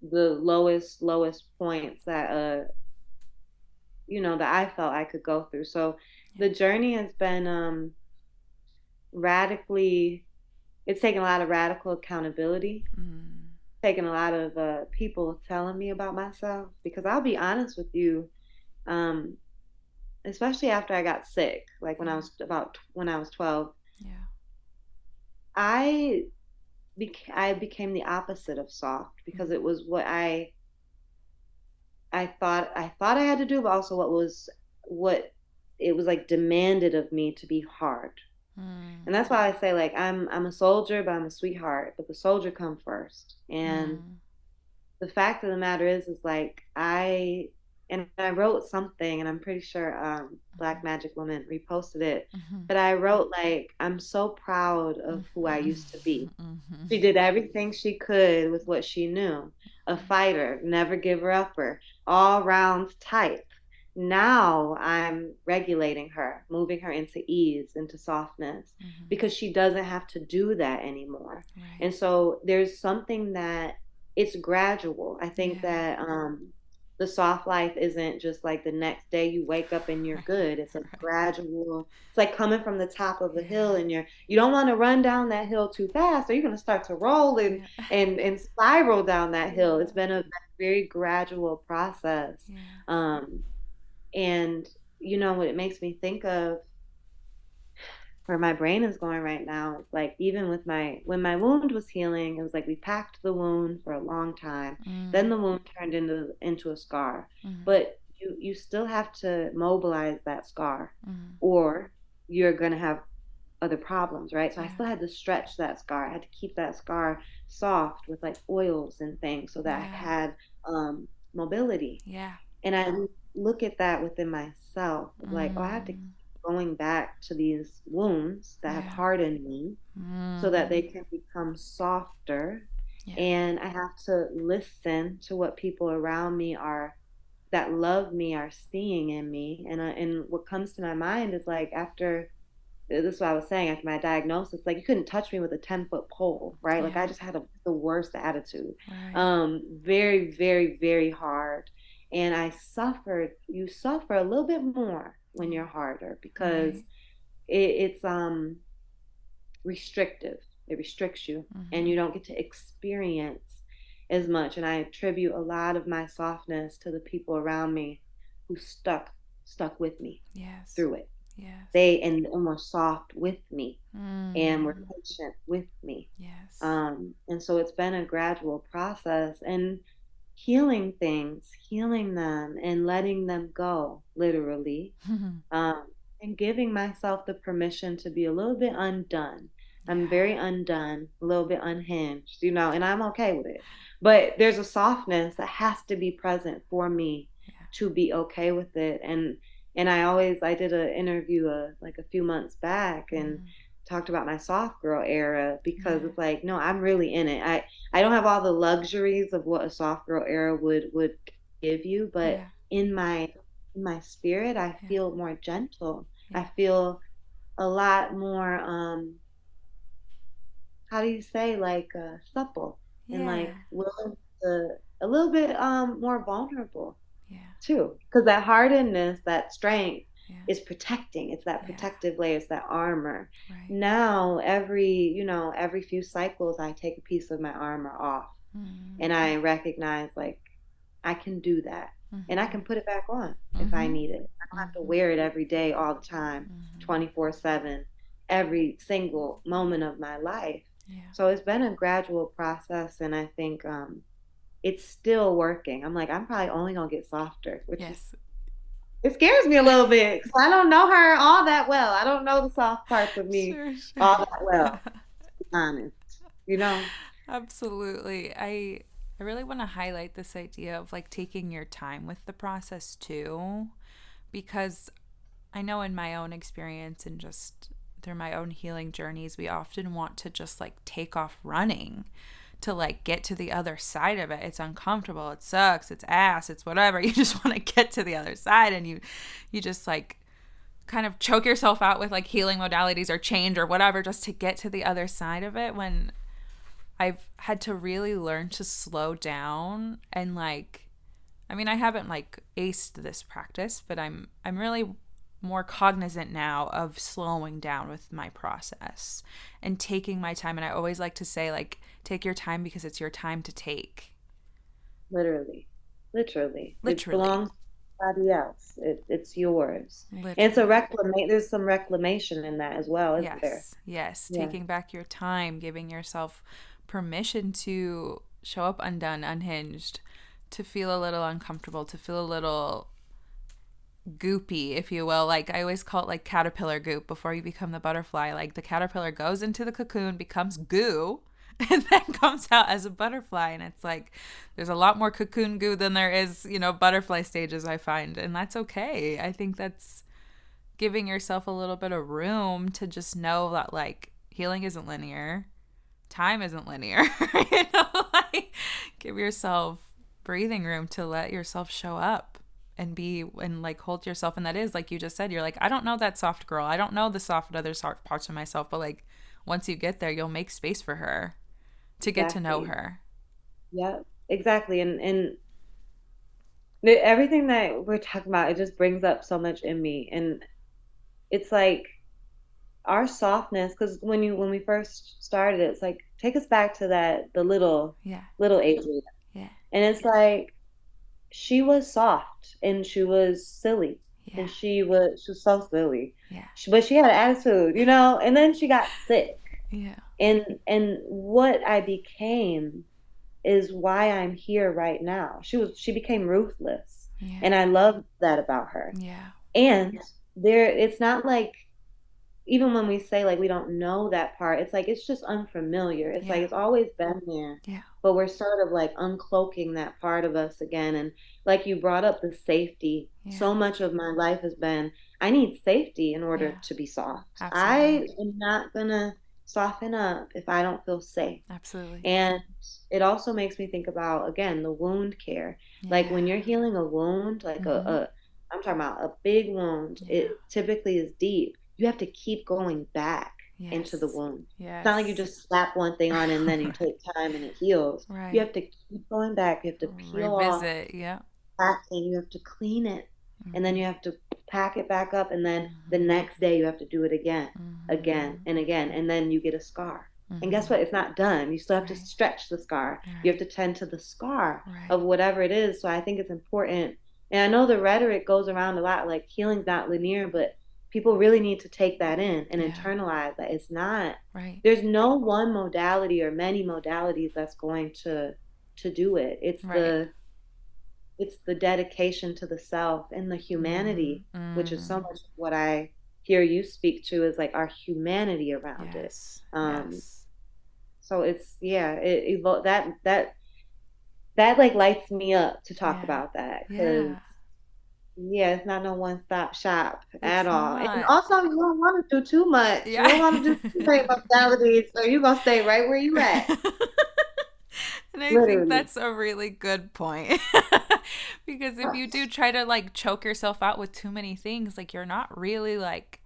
the lowest points that that I felt I could go through. So Yeah. the journey has been radically, it's taken a lot of radical accountability, Mm. taken a lot of people telling me about myself, because I'll be honest with you, um, especially after I got sick, like Yeah. when I was 12, Yeah. I I became the opposite of soft because it Mm. was what I thought I had to do, but also what it was like demanded of me to be hard. And Mm. that's why I say like I'm a soldier, but I'm a sweetheart. But the soldier come first. And Mm. the fact of the matter is like I wrote something, and I'm pretty sure Black Magic Woman reposted it. Mm-hmm. But I wrote like I'm so proud of who I Mm-hmm. used to be. Mm-hmm. She did everything she could with what she knew. A fighter, never give her upper, all rounds type. Now I'm regulating her, moving her into ease, into softness, Mm-hmm. because she doesn't have to do that anymore. Right. And so there's something that it's gradual. I think Yeah. that the soft life isn't just like the next day you wake up and you're Right. good. It's a Right. gradual, it's like coming from the top of a hill, Yeah. and you don't want to run down that hill too fast, or you're going to start to roll and Yeah. spiral down that hill. Yeah. It's been a very gradual process. Yeah. Um, and what it makes me think of, where my brain is going right now, it's like even with my when my wound was healing, it was like we packed the wound for a long time. Then Mm. the wound turned into a scar. Mm. But you still have to mobilize that scar, Mm. or you're gonna have other problems, right? So I Yeah. still had to stretch that scar. I had to keep that scar soft with like oils and things so that I Yeah. had mobility. Yeah. And I look at that within myself, like, oh, I have to keep Mm. going back to these wounds that have Yeah. hardened me so that they Mm. can become softer. Yeah. And I have to listen to what people around me that love me are seeing in me. And what comes to my mind is like after this is what I was saying after my diagnosis, like you couldn't touch me with a 10-foot pole, right? Like I Yeah. just had the worst attitude. Right. Very, very, very hard. And I suffered, you suffer a little bit more when Yeah. you're harder because Right. it's restrictive. It restricts you and Mm-hmm. you don't get to experience as much. And I attribute a lot of my softness to the people around me who stuck with me Yes. through it. Yes. And were soft with me and were Mm. patient with me. Yes. And so it's been a gradual process, and healing things, healing them and letting them go, literally, um, and giving myself the permission to be a little bit undone. I'm Yeah. very undone, a little bit unhinged, and I'm okay with it. But there's a softness that has to be present for me Yeah. to be okay with it. And I did an interview like a few months back and Mm. talked about my soft girl era because Yeah. it's like, no, I'm really in it. I don't have all the luxuries of what a soft girl era would give you, but Yeah. in my spirit, I Yeah. feel more gentle. Yeah. I feel a lot more how do you say, like supple, and like Yeah. willing to a little bit more vulnerable Yeah. too, because that hardness, that strength Yeah. is protecting. It's that Yeah. protective layer, it's that armor. Right. Now every few cycles I take a piece of my armor off, and Mm-hmm. I recognize like I can do that, and I Mm-hmm. can put it back on if I Mm-hmm. need it. I don't have to Mm-hmm. wear it every day all the time, Mm-hmm. 24/7, every single moment of my life. Yeah. So it's been a gradual process, and I think it's still working. I'm like, I'm probably only gonna get softer, which is Yes. it scares me a little bit because I don't know her all that well. I don't know the soft parts of me Sure, sure. all that well, to be honest. You know? Absolutely. I really want to highlight this idea of like taking your time with the process too, because I know in my own experience and just through my own healing journeys, we often want to just like take off running to like get to the other side of it. It's uncomfortable, it sucks, it's ass, it's whatever. You just want to get to the other side, and you just like kind of choke yourself out with like healing modalities or change or whatever just to get to the other side of it, when I've had to really learn to slow down and like, I mean, I haven't like aced this practice, but I'm really more cognizant now of slowing down with my process and taking my time. And I always like to say like, take your time because it's your time to take. Literally. Literally. It Literally. belongs to somebody else. It's yours. And it's a Literally. reclamation. There's some reclamation in that as well, isn't there? Yes. Yes. Yeah. Taking back your time, giving yourself permission to show up undone, unhinged, to feel a little uncomfortable, to feel a little goopy, if you will. Like I always call it like caterpillar goop before you become the butterfly. Like the caterpillar goes into the cocoon, becomes goo, and then comes out as a butterfly. And it's like there's a lot more cocoon goo than there is, butterfly stages, I find. And that's okay. I think that's giving yourself a little bit of room to just know that like healing isn't linear. Time isn't linear. Like give yourself breathing room to let yourself show up and be and like hold yourself. And that is like you just said, you're like, I don't know that soft girl, I don't know the soft other soft parts of myself, but like once you get there, you'll make space for her to get to know Exactly. her. Yeah, exactly. And everything that we're talking about, it just brings up so much in me. And it's like our softness, because when we first started, it's like take us back to that the Yeah. little Adria. Yeah. And it's like she was soft and she was silly and Yeah. she was so silly. Yeah. But she had an attitude, and then she got sick. Yeah. And what I became is why I'm here right now. She became ruthless. Yeah. And I love that about her. Yeah. And it's not like even when we say like we don't know that part, it's like it's just unfamiliar. It's like Yeah. it's always been there, Yeah. but we're sort of like uncloaking that part of us again. And like you brought up the safety, Yeah. so much of my life has been I need safety in order Yeah. to be soft. Absolutely. I am not gonna soften up if I don't feel safe. Absolutely. And it also makes me think about again the wound care. Like when Yeah. you're healing a wound, like Mm-hmm. I'm talking about a big wound, Yeah. it typically is deep. You have to keep going back into the Yes. wound. It's not like you Yes. just slap one thing on and then you take time and it heals. You Right. have to keep going back. You have to peel off Revisit. Yeah. and you have to clean it. And then Mm-hmm. you have to pack it back up. And then the Mm-hmm. next day you have to do it again, again, Mm-hmm. and again. And then you get a scar. And guess Mm-hmm. what? It's not done. You still have to Right. stretch the scar. You Right. have to tend to the scar Right. of whatever it is. So I think it's important. And I know the rhetoric goes around a lot, like healing's not linear, but people really need to take that in and Yeah. internalize that it's not. Right. There's no one modality or many modalities that's going to do it. Right. It's the dedication to the self and the humanity, Mm-hmm. which is so Mm-hmm. much of what I hear you speak to is like our humanity around it. Yes. Um, Yes. so it's yeah, that like lights me up to talk Yeah. about that because Yeah. Yeah, it's not no one-stop shop at It's all. And not. also, you don't want to do too much. You Yeah. don't want to do too many modalities, so you're gonna stay right where you at, And I think literally. that's a really good point. Because if you do try to like choke yourself out with too many things, like you're not really like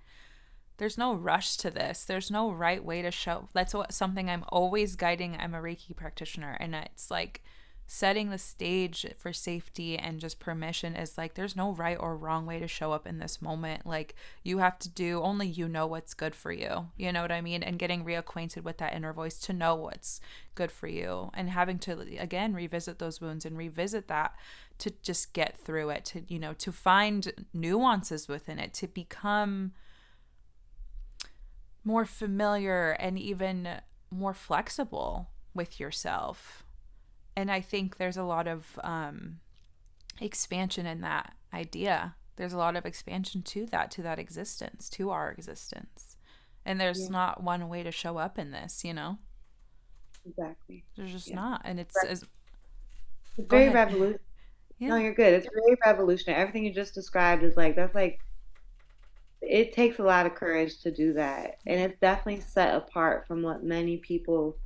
there's no rush to this. There's no right way to show. That's what something I'm always guiding. I'm a Reiki practitioner, and it's like setting the stage for safety and just permission is like there's no right or wrong way to show up in this moment. Like you have to do only you know what's good for you. You know what I mean? And getting reacquainted with that inner voice to know what's good for you and having to again revisit those wounds and revisit that to just get through it, to to find nuances within it, to become more familiar and even more flexible with yourself. And I think there's a lot of expansion in that idea. There's a lot of expansion to that existence, to our existence. And there's Yeah, not one way to show up in this, exactly. There's just Yeah. not. And it's as It's go very ahead. revolutionary. No, Yeah. you're good. It's very revolutionary. Everything you just described is like that's like it takes a lot of courage to do that. And Yeah. it's definitely set apart from what many people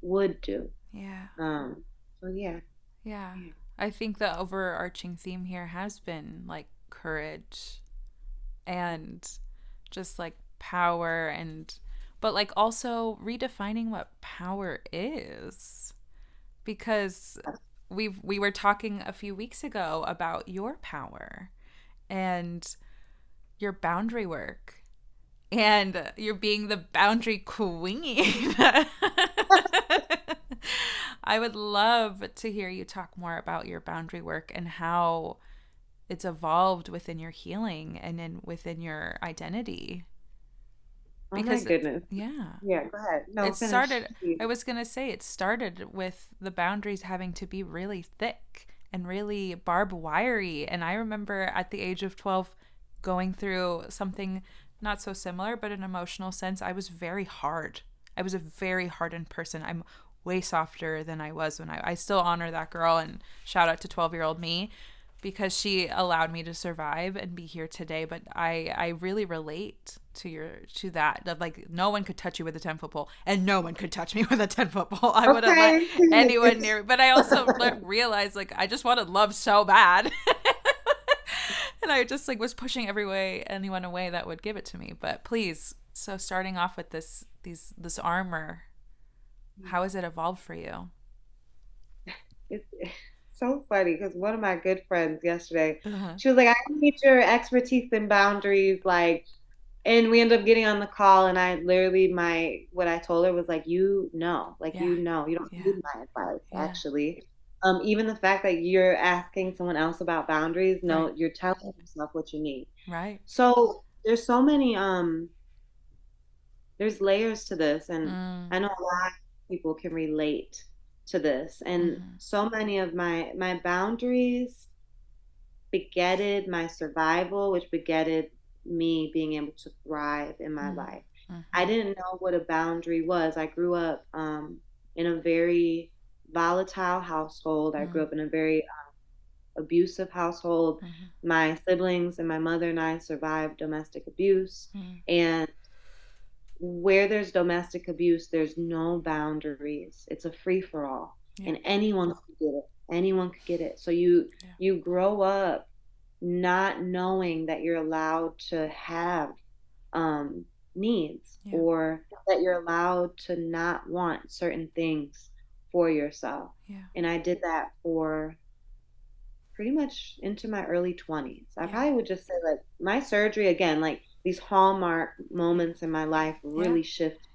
would do. Yeah. Um, so yeah. Yeah. Yeah. I think the overarching theme here has been like courage and just like power and but like also redefining what power is because we were talking a few weeks ago about your power and your boundary work and you're being the boundary queen. I would love to hear you talk more about your boundary work and how it's evolved within your healing and within your identity Oh my because it's goodness. yeah, Yeah, go ahead. No, it finish. started I was going to say it started with the boundaries having to be really thick and really barbed wiry, and I remember at the age of 12 going through something not so similar but an emotional sense. I was very hard. I was a very hardened person. I'm way softer than I was when I still honor that girl and shout out to 12-year-old me because she allowed me to survive and be here today. But I really relate to that like no one could touch you with a 10-foot pole and no one could touch me with a 10-foot pole. I wouldn't let Okay. anyone near me. But I also realized like I just wanted love so bad. And I just like was pushing anyone away that would give it to me. But please, so starting off with this armor, how has it evolved for you? It's so funny because one of my good friends yesterday, Uh-huh. she was like, I need your expertise in boundaries, like, and we ended up getting on the call, and I literally what I told her was like, like Yeah. you don't Yeah. need my advice, Yeah. actually. Even the fact that you're asking someone else about boundaries, Right. no, you're telling yourself what you need. Right. So there's so many there's layers to this, and Mm. I know a lot of people can relate to this. And Mm-hmm. so many of my boundaries begetted my survival, which begetted me being able to thrive in my Mm-hmm. life. I Mm-hmm. didn't know what a boundary was. I grew up in a very volatile household. I grew Mm-hmm. up in a very abusive household. Mm-hmm. My siblings and my mother and I survived domestic abuse. Mm-hmm. And where there's domestic abuse, there's no boundaries. It's a free for all, Yeah. and anyone could get it. Anyone could get it. So you grow up not knowing that you're allowed to have um, needs Yeah. or that you're allowed to not want certain things for yourself. Yeah. And I did that for pretty much into my early 20s. I Yeah. probably would just say like my surgery again, like these hallmark Yeah. moments in my life Yeah. really shift.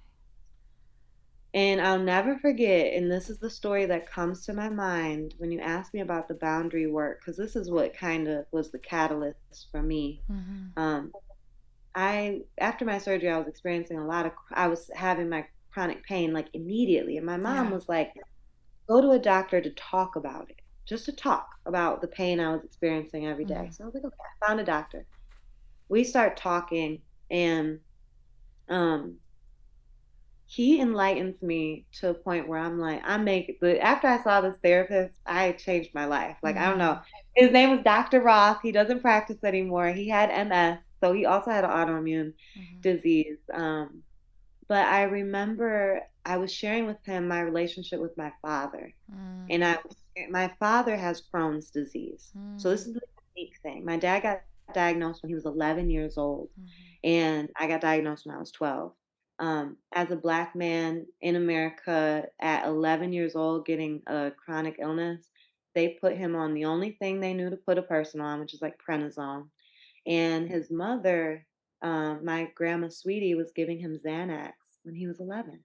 And I'll never forget, and this is the story that comes to my mind when you ask me about the boundary work, because this is what kind of was the catalyst for me. Mm-hmm. Um, after my surgery, I was experiencing I was having my chronic pain like immediately. And my mom Yeah. was like, go to a doctor to talk about it, just to talk about the pain I was experiencing every Mm-hmm. day. So I was like, okay, I found a doctor. We start talking, and um, he enlightens me to a point where I'm like, after I saw this therapist, I changed my life. Like, I don't Mm-hmm. know. His name was Dr. Roth. He doesn't practice anymore. He had MS, so he also had an autoimmune Mm-hmm. disease. But I remember I was sharing with him my relationship with my father. And my father has Crohn's disease. So this is the unique thing. My dad got diagnosed when he was 11 years old, and I got diagnosed when I was 12. As a Black man in America at 11 years old getting a chronic illness, they put him on the only thing they knew to put a person on, which is like prednisone. And his mother, my grandma Sweetie, was giving him Xanax when he was 11.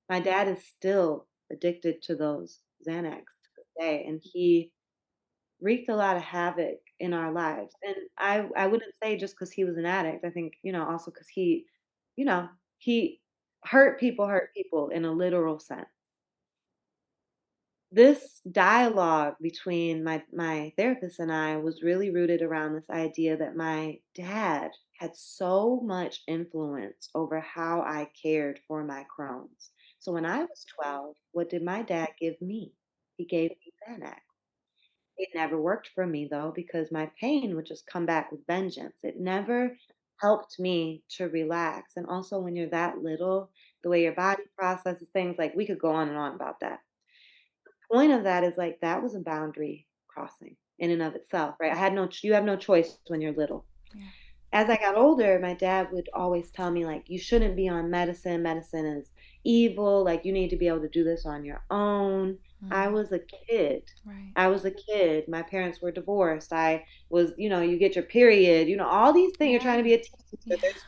My dad is still addicted to those Xanax to this day, and he wreaked a lot of havoc in our lives. And I wouldn't say just because he was an addict. I think, also because you know, he hurt people in a literal sense. This dialogue between my therapist and I was really rooted around this idea that my dad had so much influence over how I cared for my Crohn's. So when I was 12, what did my dad give me? He gave me Xanax. It never worked for me though, because my pain would just come back with vengeance. It never helped me to relax. And also, when you're that little, the way your body processes things, like we could go on and on about that. Point of that is like that was a boundary crossing in and of itself, right? You have no choice when you're little. Yeah. As I got older, my dad would always tell me, like, you shouldn't be on medicine. Medicine is evil. Like, you need to be able to do this on your own. I was a kid. Right. I was a kid. My parents were divorced. I was, you get your period, all these things. You're trying to Yeah. be a teacher.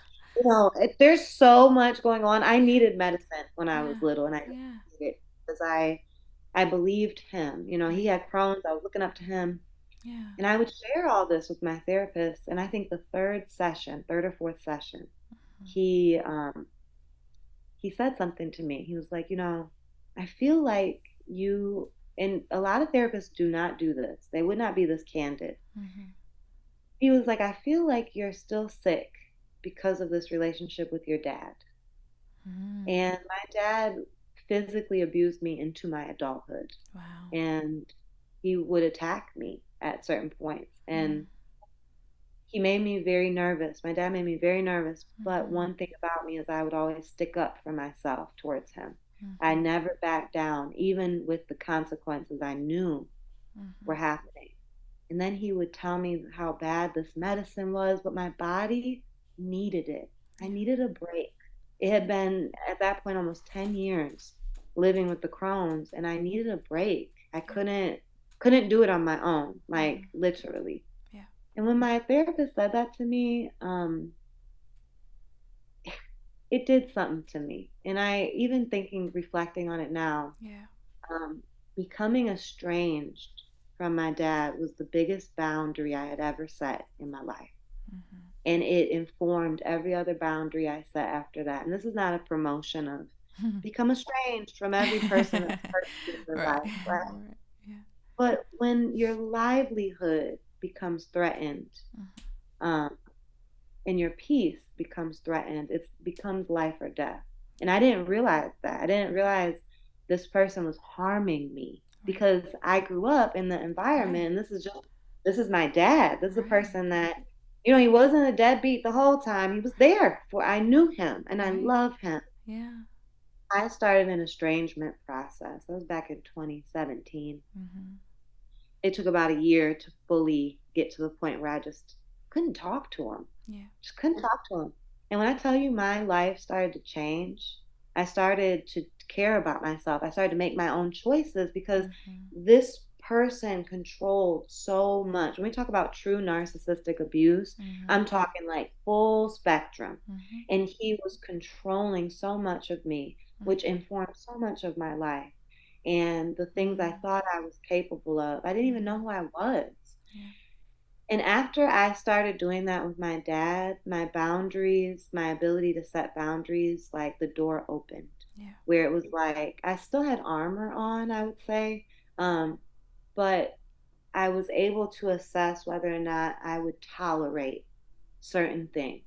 Yeah. There's so much going on. I needed medicine when I was Yeah. little, and I Yeah. needed it because I believed him. He Right. had Crohn's. I was looking up to him. Yeah. And I would share all this with my therapist. And I think the third or fourth session, he said something to me. He was like, I feel like you, and a lot of therapists do not do this. They would not be this candid. He was like, I feel like you're still sick because of this relationship with your dad. And my dad physically abused me into my adulthood. Wow. And he would attack me at certain points. And he made me very nervous. My dad made me very nervous. But one thing about me is I would always stick up for myself towards him. I never backed down, even with the consequences I knew were happening. And then he would tell me how bad this medicine was, but my body needed it. I needed a break. It had been, at that point, almost 10 years living with the Crohn's, and I needed a break. I couldn't do it on my own, like literally. Yeah. And when my therapist said that to me, it did something to me. And I even reflecting on it now, Yeah. becoming estranged from my dad was the biggest boundary I had ever set in my life. And it informed every other boundary I set after that. And this is not a promotion of become estranged from every person that's hurt you in your life, right? Yeah. But when your livelihood becomes threatened, and your peace becomes threatened, it becomes life or death. And I didn't realize that. I didn't realize this person was harming me because I grew up in the environment, and this is my dad. This is a person that, he wasn't a deadbeat the whole time. He was there for, I knew him and I love him. Yeah. I started an estrangement process. That was back in 2017. It took about a year to fully get to the point where I just couldn't talk to him. Yeah. Just couldn't talk to him. And when I tell you my life started to change, I started to care about myself. I started to make my own choices because this person controlled so much. When we talk about true narcissistic abuse, I'm talking like full spectrum. And he was controlling so much of me, which informed so much of my life. And the things I thought I was capable of, I didn't even know who I was. Yeah. And after I started doing that with my dad, my boundaries, my ability to set boundaries, like the door opened. Yeah. Where it was like I still had armor on, I would say, but I was able to assess whether or not I would tolerate certain things.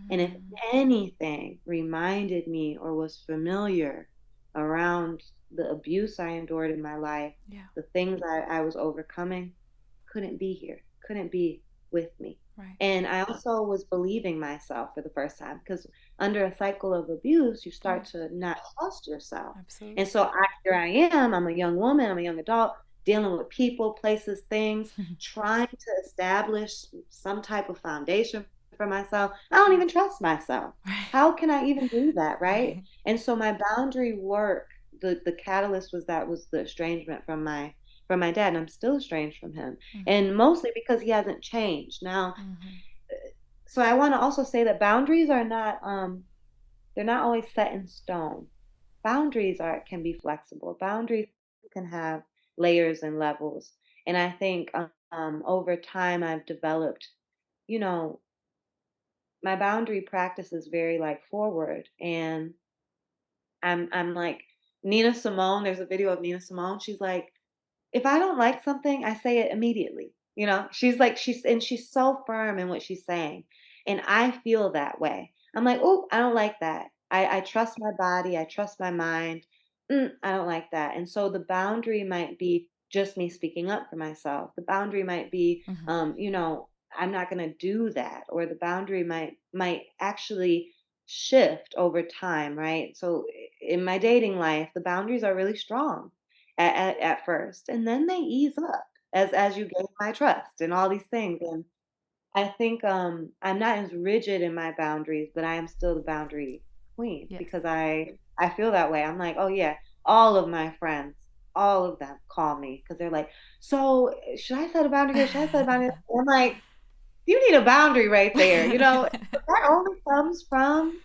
And if anything reminded me or was familiar around the abuse I endured in my life, the things I was overcoming, couldn't be here, couldn't be with me. Right. And I also was believing myself for the first time, because under a cycle of abuse, you start Yeah. to not trust yourself. And Absolutely. so here I am, I'm a young woman, I'm a young adult, dealing with people, places, things, trying to establish some type of foundation for myself. I don't even trust myself. Right. How can I even do that, right? Right. And so my boundary work, the catalyst was the estrangement from my dad, and I'm still estranged from him. Mm-hmm. And mostly because he hasn't changed. Now, Mm-hmm. so I want to also say that boundaries are not they're not always set in stone. Boundaries are can be flexible. Boundaries can have layers and levels. And I think over time I've developed, you know, my boundary practice is very like forward, and I'm like Nina Simone. There's a video of Nina Simone. She's like, if I don't like something, I say it immediately. She's like, she's so firm in what she's saying. And I feel that way. I'm like, oh, I don't like that. I trust my body. I trust my mind. I don't like that. And so the boundary might be just me speaking up for myself. The boundary might be, Mm-hmm. I'm not going to do that. Or the boundary might actually shift over time, right? So in my dating life, the boundaries are really strong at first, and then they ease up as you gain my trust and all these things. And I think I'm not as rigid in my boundaries, but I am still the boundary queen, Yes. because I feel that way. I'm like, oh yeah, all of my friends, all of them call me because they're like, so should I set a boundary here? Should I set a boundary? And I'm like, you need a boundary right there. That only comes from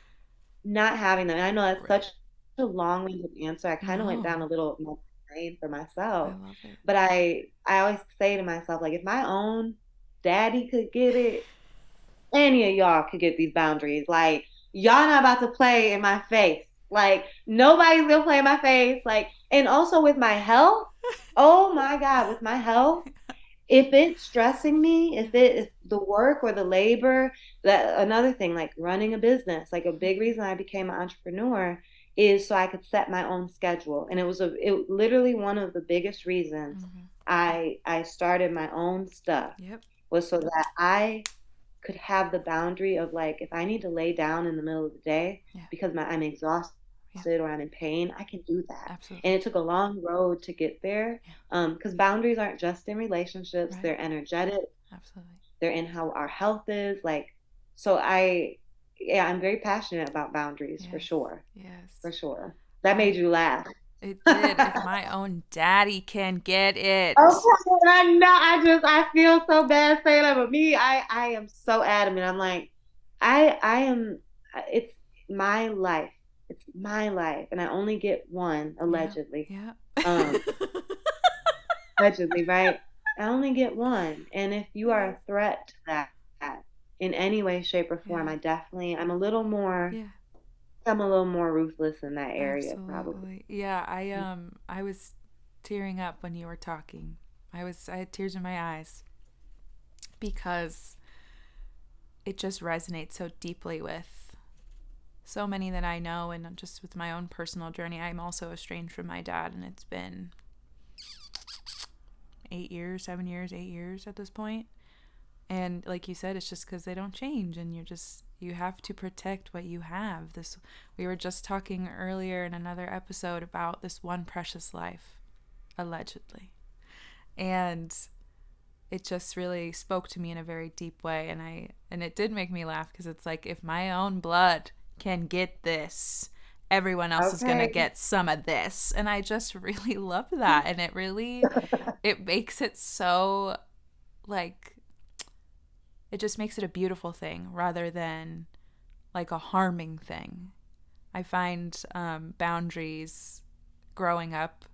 not having them. And I know that's Right. such a long-winded answer. I kind of went down No, a little more lane for I myself. love it. But I always say to myself, like, if my own daddy could get it, any of y'all could get these boundaries. Like, y'all not about to play in my face. Like, nobody's gonna play in my face. Like, and also with my health, oh my God, with my health, if it's stressing me, Yeah. if the work or the labor, that another thing, like running a business, like a big reason I became an entrepreneur is so I could set my own schedule. And it literally one of the biggest reasons Mm-hmm. I started my own stuff Yep. was so that I could have the boundary of, like, if I need to lay down in the middle of the day Yeah. because I'm exhausted Yeah. or I'm in pain, I can do that. And Absolutely. it took a long road to get there, Yeah. because boundaries aren't just in relationships, Right. they're energetic, Absolutely. they're in how our health is. Like, so yeah, I'm very passionate about boundaries for Yes. sure. Yes. For sure. That made I you laugh. It did. If my own daddy can get it. Okay, I know. I feel so bad saying that, but me, I am so adamant. I'm like, I am. It's my life. It's my life, and I only get one, Yeah. allegedly. Yeah. Um, allegedly, right? I only get one, and if you are Yes. a threat to that in any way, shape, or form, Yeah. Yeah. I'm a little more ruthless in that area, probably. Absolutely. Yeah, I was tearing up when you were talking. I had tears in my eyes because it just resonates so deeply with so many that I know, and just with my own personal journey. I'm also estranged from my dad, and it's been 8 years, 7 years, 8 years at this point. And like you said, it's just because they don't change, and you have to protect what you have. We were just talking earlier in another episode about this one precious life, allegedly. And it just really spoke to me in a very deep way, and it did make me laugh, because it's like, if my own blood can get this, everyone else is going to Okay. get some of this. And I just really love that, and it makes it so, like, it just makes it a beautiful thing rather than like a harming thing. I find boundaries growing up,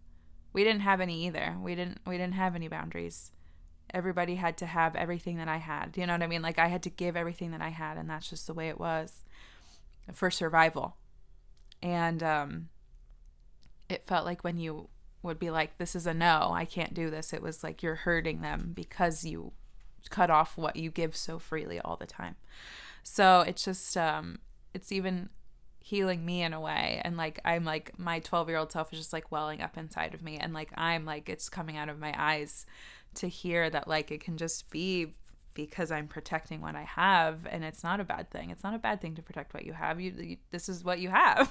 we didn't have any either. We didn't have any boundaries. Everybody had to have everything that I had. You know what I mean? Like, I had to give everything that I had, and that's just the way it was for survival. And it felt like when you would be like, this is a no, I can't do this, it was like you're hurting them because you cut off what you give so freely all the time. So it's just it's even healing me in a way. And like I'm like my 12-year-old self is just like welling up inside of me, and like I'm like it's coming out of my eyes to hear that like it can just be because I'm protecting what I have, and it's not a bad thing. It's not a bad thing to protect what you have. You this is what you have.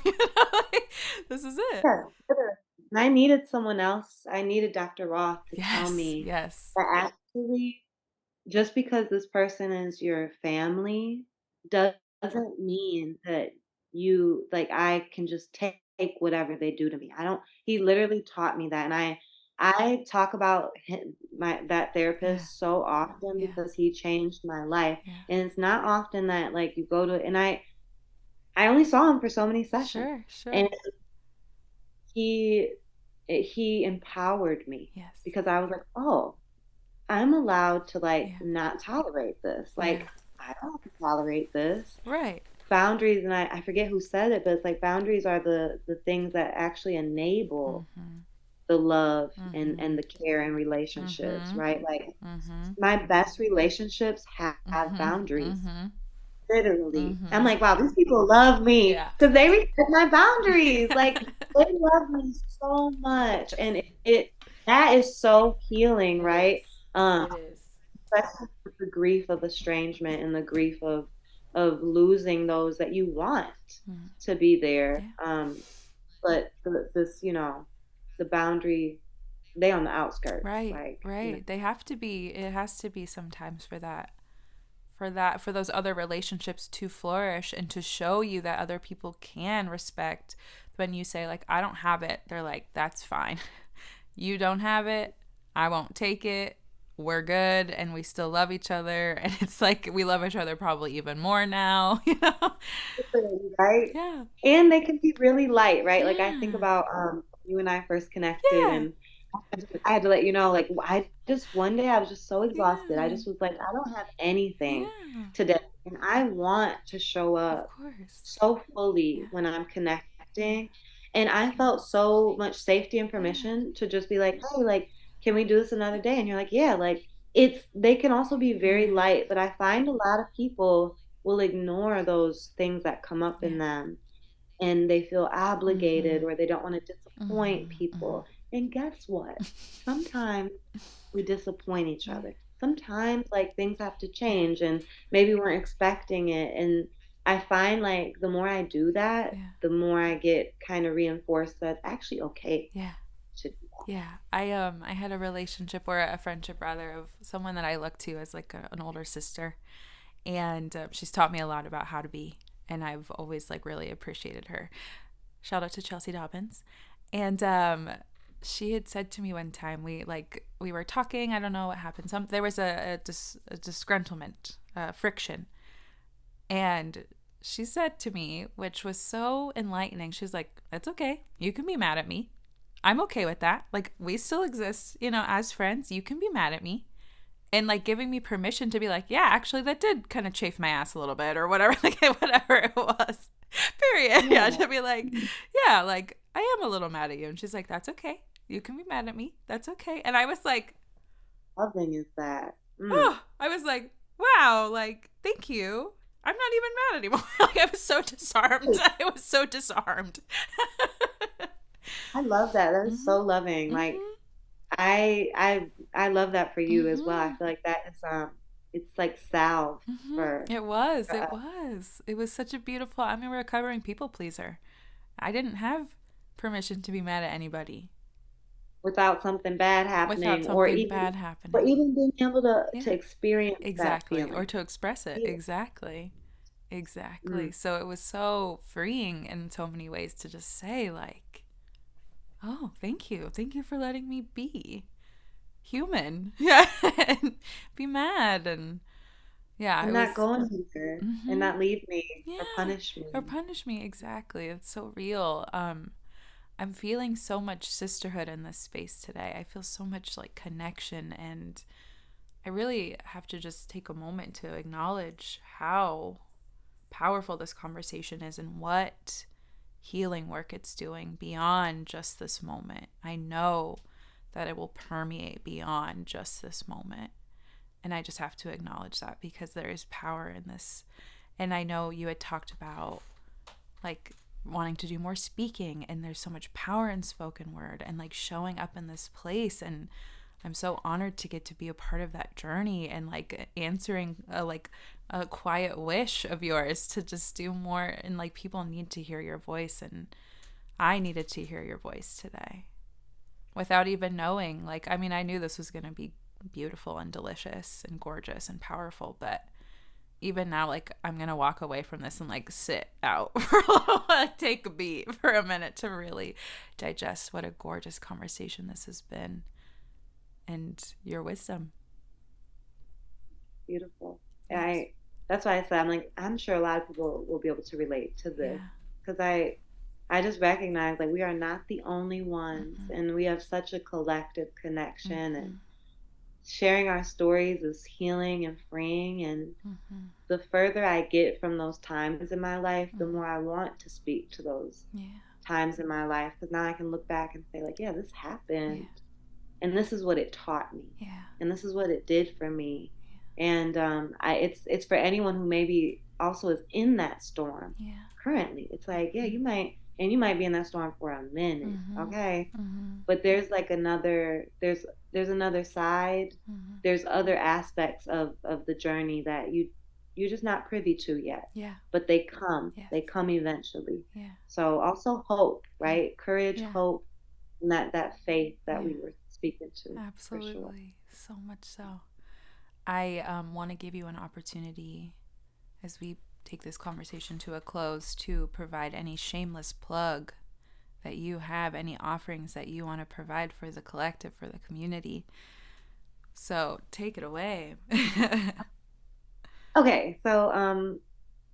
Like, this is it. Yeah, sure. And I needed someone else. I needed Dr. Roth to tell Yes, me yes. that actually just because this person is your family doesn't mean that you like I can just take whatever they do to me. I don't he literally taught me that, and I talk about him, my that Yeah, therapist so often yeah, because he changed my life. yeah. And it's not often that like you go to and I only saw him for so many sessions. Sure, And sure. he he empowered me Yes. because I was like, "Oh, I'm allowed to like Yeah, not tolerate this. yeah. Like, I don't have to tolerate this. Right. Boundaries, and I forget who said it, but it's like boundaries are the things that actually enable Mm-hmm. the love Mm-hmm. and the care and relationships, Mm-hmm. right? Like Mm-hmm. my best relationships have Mm-hmm. boundaries. Mm-hmm. Literally. I'm Mm-hmm. like, wow, these people love me Yeah. because they respect my boundaries. Like Yeah. they love me so much. And it that is so healing, It is. right? Um, It is. especially with the grief of estrangement and the grief of losing those that you want Mm. to be there. Yeah. But this, the boundary, they on the outskirts, Right. like, Right. They have to be. It has to be sometimes for that. For those other relationships to flourish and to show you that other people can respect when you say like I don't have it, they're like that's fine. You don't have it, I won't take it. We're good and we still love each other, and it's like we love each other probably even more now, you know. right? Yeah. And they can be really light, right? Like I think Yeah. about you and I first connected, Yeah. and I had to let you know, like I just one day I was just so exhausted. I Yeah. just was like, I don't have anything Yeah. today, and I want to show Of up course. so fully Yeah. when I'm Yeah. connecting. And I felt so much safety and Yeah. permission to just be like, hey, like, can we do this another day? And you're like, yeah, like they can also be very Yeah. light, but I find a lot of people will ignore those things that come up Yeah. in them and they feel obligated Mhm. or they don't want to disappoint Mhm. people. And guess what? Sometimes we disappoint each Yeah. other. Sometimes like things have to Yeah. change and maybe we're expecting it. And I find like the more I do that, Yeah. the more I get kind of reinforced that it's actually okay Yeah. to do Yeah. I had a relationship or a friendship rather of someone that I look to as like an older sister, and she's taught me a lot about how to be, and I've always like really appreciated her. Shout out to Chelsea Dobbins. And she had said to me one time, we were talking, I don't know what happened, there was a disgruntlement, friction, and she said to me, which was so enlightening, she's like, that's okay, you can be mad at me, I'm okay with that, like we still exist, as friends, you can be mad at me, and like giving me permission to be like, yeah, actually that did kind of chafe my ass a little bit or whatever, like whatever it was. Period. Yeah, that. to be like, yeah, like I am a little mad at you. And she's like, that's okay. You can be mad at me. That's okay. And I was like, Loving is that. oh, I was like, wow, like, thank you. I'm not even mad anymore. Like I was so disarmed. I was so disarmed. I love that. That is Mhm. so loving. Like Mhm. I love that for you as well. I Mhm. feel like that is it's like salve Mhm. for, It was. for It us was. It was such a beautiful. I'm a recovering people pleaser. I didn't have permission to be mad at anybody without something bad without happening something bad or happening. even being able Yeah, to experience that exactly. Or feeling. to express it. Yeah. Exactly. Exactly. Mm. So it was so freeing in so many ways to just say, like, oh, thank you. Thank you for letting me be human. Yeah. And be mad. And yeah, And it not was. go anywhere and Mm-hmm. not leave me or Yeah. punish Or me. punish me. Exactly. It's so real. I'm feeling so much sisterhood in this space today. I feel so much like connection, and I really have to just take a moment to acknowledge how powerful this conversation is and what healing work it's doing beyond just this moment. I know that it will permeate beyond just this moment. And I just have to acknowledge that because there is power in this. And I know you had talked about like wanting to do more speaking, and there's so much power in spoken word and like showing up in this place. And I'm so honored to get to be a part of that journey and like answering a quiet wish of yours to just do more. And like people need to hear your voice, and I needed to hear your voice today without even knowing. Like, I mean, I knew this was going to be beautiful and delicious and gorgeous and powerful, but even now, like, I'm going to walk away from this and like sit out for a little, like, take a beat for a minute to really digest what a gorgeous conversation this has been and your wisdom. Beautiful. Yes. That's why I said, I'm like, I'm sure a lot of people will be able to relate to this, Yeah. because I just recognize like we are not the only ones, Mm-hmm. and we have such a collective connection, Mm-hmm. and sharing our stories is healing and freeing. And Mm-hmm. the further I get from those times in my life, the Mm-hmm. more I want to speak to those Yeah. times in my life, because now I can look back and say like, yeah, this happened, Yeah. and this is what it taught me, Yeah. and this is what it did for me. And it's for anyone who maybe also is in that storm Yeah. currently. It's like, yeah, Mm-hmm. you might be in that storm for a minute, Mm-hmm. okay, Mm-hmm. but there's like there's another side. Mm-hmm. There's other aspects of the journey that you're just not privy to yet, Yeah. but Yes. they come eventually. Yeah. So also hope, Yeah. right? Courage, Yeah. hope, and that faith that Yeah. we were speaking to, for sure. Absolutely. So much so. I want to give you an opportunity as we take this conversation to a close to provide any shameless plug that you have, any offerings that you want to provide for the collective, for the community. So take it away. Okay, so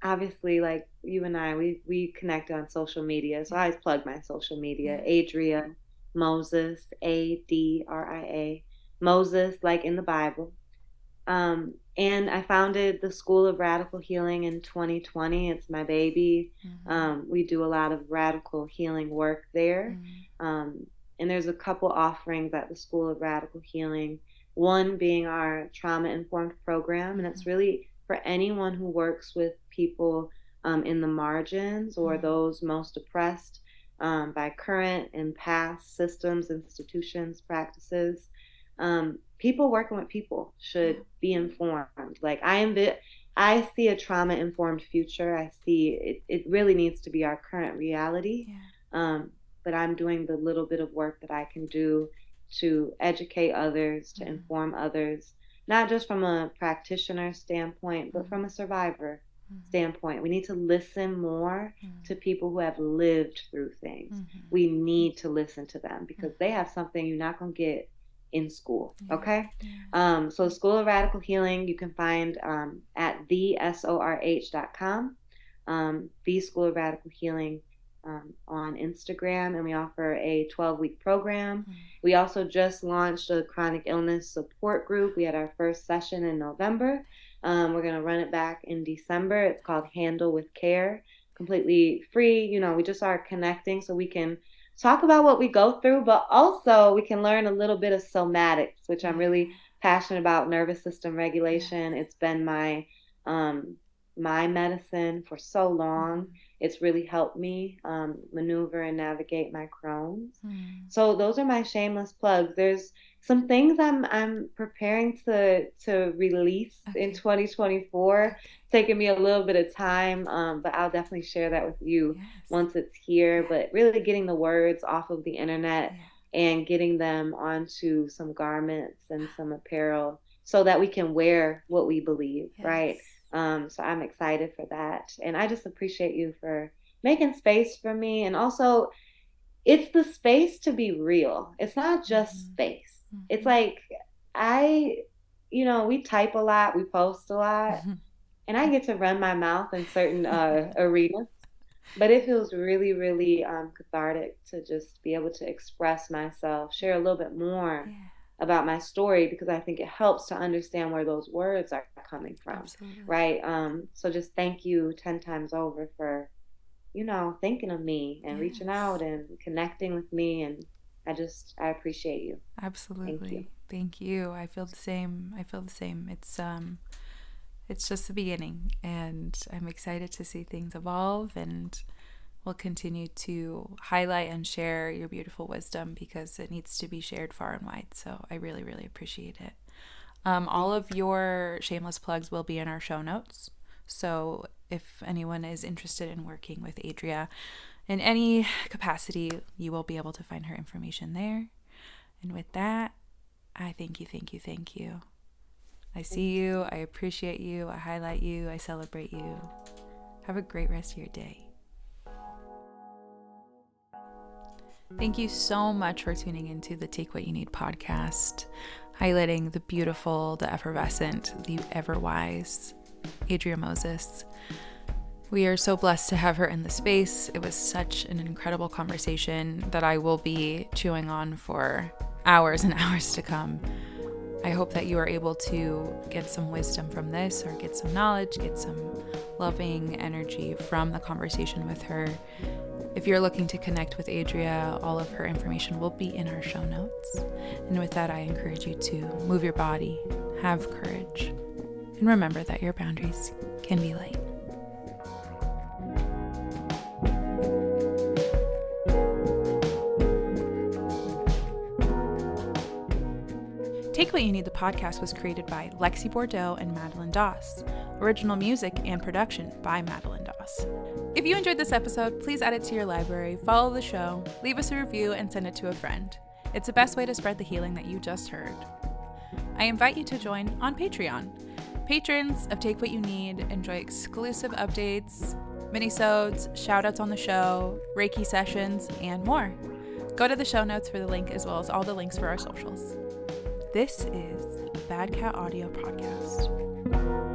obviously, like you and I, we connect on social media, so Yeah. I always plug my social media. Yeah. Adria Moses, Adria Moses, like in the Bible. And I founded the School of Radical Healing in 2020. It's my baby. Mm-hmm. We do a lot of radical healing work there. Mm-hmm. Um, and there's a couple offerings at the School of Radical Healing. One being our trauma informed program, and Mm-hmm. it's really for anyone who works with people in the margins or Mm-hmm. those most oppressed by current and past systems, institutions, practices. People working with people Yeah. should be informed. Like I see a trauma informed future. I see it really needs to be our current reality. Yeah. Um, but I'm doing the little bit of work that I can do to educate others, to Mm-hmm. inform others, not just from a practitioner standpoint, but from a survivor Mm-hmm. standpoint. We need to listen more Mm-hmm. to people who have lived through things. Mm-hmm. We need to listen to them because they Mm-hmm. have something you're not going to get in school. Yeah. Okay. Yeah. So School of Radical Healing, you can find at thesorh.com, the School of Radical Healing on Instagram, and we offer a 12-week program. Mm-hmm. We also just launched a chronic illness support group. We had our first session in November. We're going to run it back in December. It's called Handle with Care, completely free. We just are connecting so we can talk about what we go through, but also we can learn a little bit of somatics, which I'm really passionate about, nervous system regulation. It's been my medicine for so long. Mm-hmm. It's really helped me maneuver and navigate my Crohn's. Mm-hmm. So those are my shameless plugs. There's some things I'm preparing to release in 2024. Okay. It's taking me a little bit of time, but I'll definitely share that with you once it's here. But really getting the words off of the internet and getting them onto some garments and some apparel so that we can wear what we believe, right? So I'm excited for that. And I just appreciate you for making space for me. And also, it's the space to be real. It's not just space. Mm-hmm. It's like, we type a lot, we post a lot, and I get to run my mouth in certain arenas. But it feels really, really cathartic to just be able to express myself, share a little bit more about my story, because I think it helps to understand where those words are coming from. Absolutely. Right? So just thank you 10 times over for, thinking of me and reaching out and connecting with me. And I appreciate you. Absolutely. Thank you. I feel the same. It's just the beginning, and I'm excited to see things evolve and will continue to highlight and share your beautiful wisdom because it needs to be shared far and wide. So I really, really appreciate it. All of your shameless plugs will be in our show notes. So if anyone is interested in working with Adria in any capacity, you will be able to find her information there. And with that, I thank you, thank you, thank you. I see you, I appreciate you, I highlight you, I celebrate you. Have a great rest of your day. Thank you so much for tuning into the Take What You Need podcast, highlighting the beautiful, the effervescent, the ever wise Adria Moses. We are so blessed to have her in the space. It was such an incredible conversation that I will be chewing on for hours and hours to come. I hope that you are able to get some wisdom from this, or get some knowledge, get some loving energy from the conversation with her. If you're looking to connect with Adria, all of her information will be in our show notes. And with that, I encourage you to move your body, have courage, and remember that your boundaries can be light. Take What You Need, the podcast was created by Lexi Bordeaux and Madeline Doss. Original music and production by Madeline Doss. If you enjoyed this episode, please add it to your library, follow the show, leave us a review, and send it to a friend. It's the best way to spread the healing that you just heard. I invite you to join on Patreon. Patrons of Take What You Need enjoy exclusive updates, minisodes, shout-outs on the show, Reiki sessions, and more. Go to the show notes for the link, as well as all the links for our socials. This is a Bad Cat Audio podcast.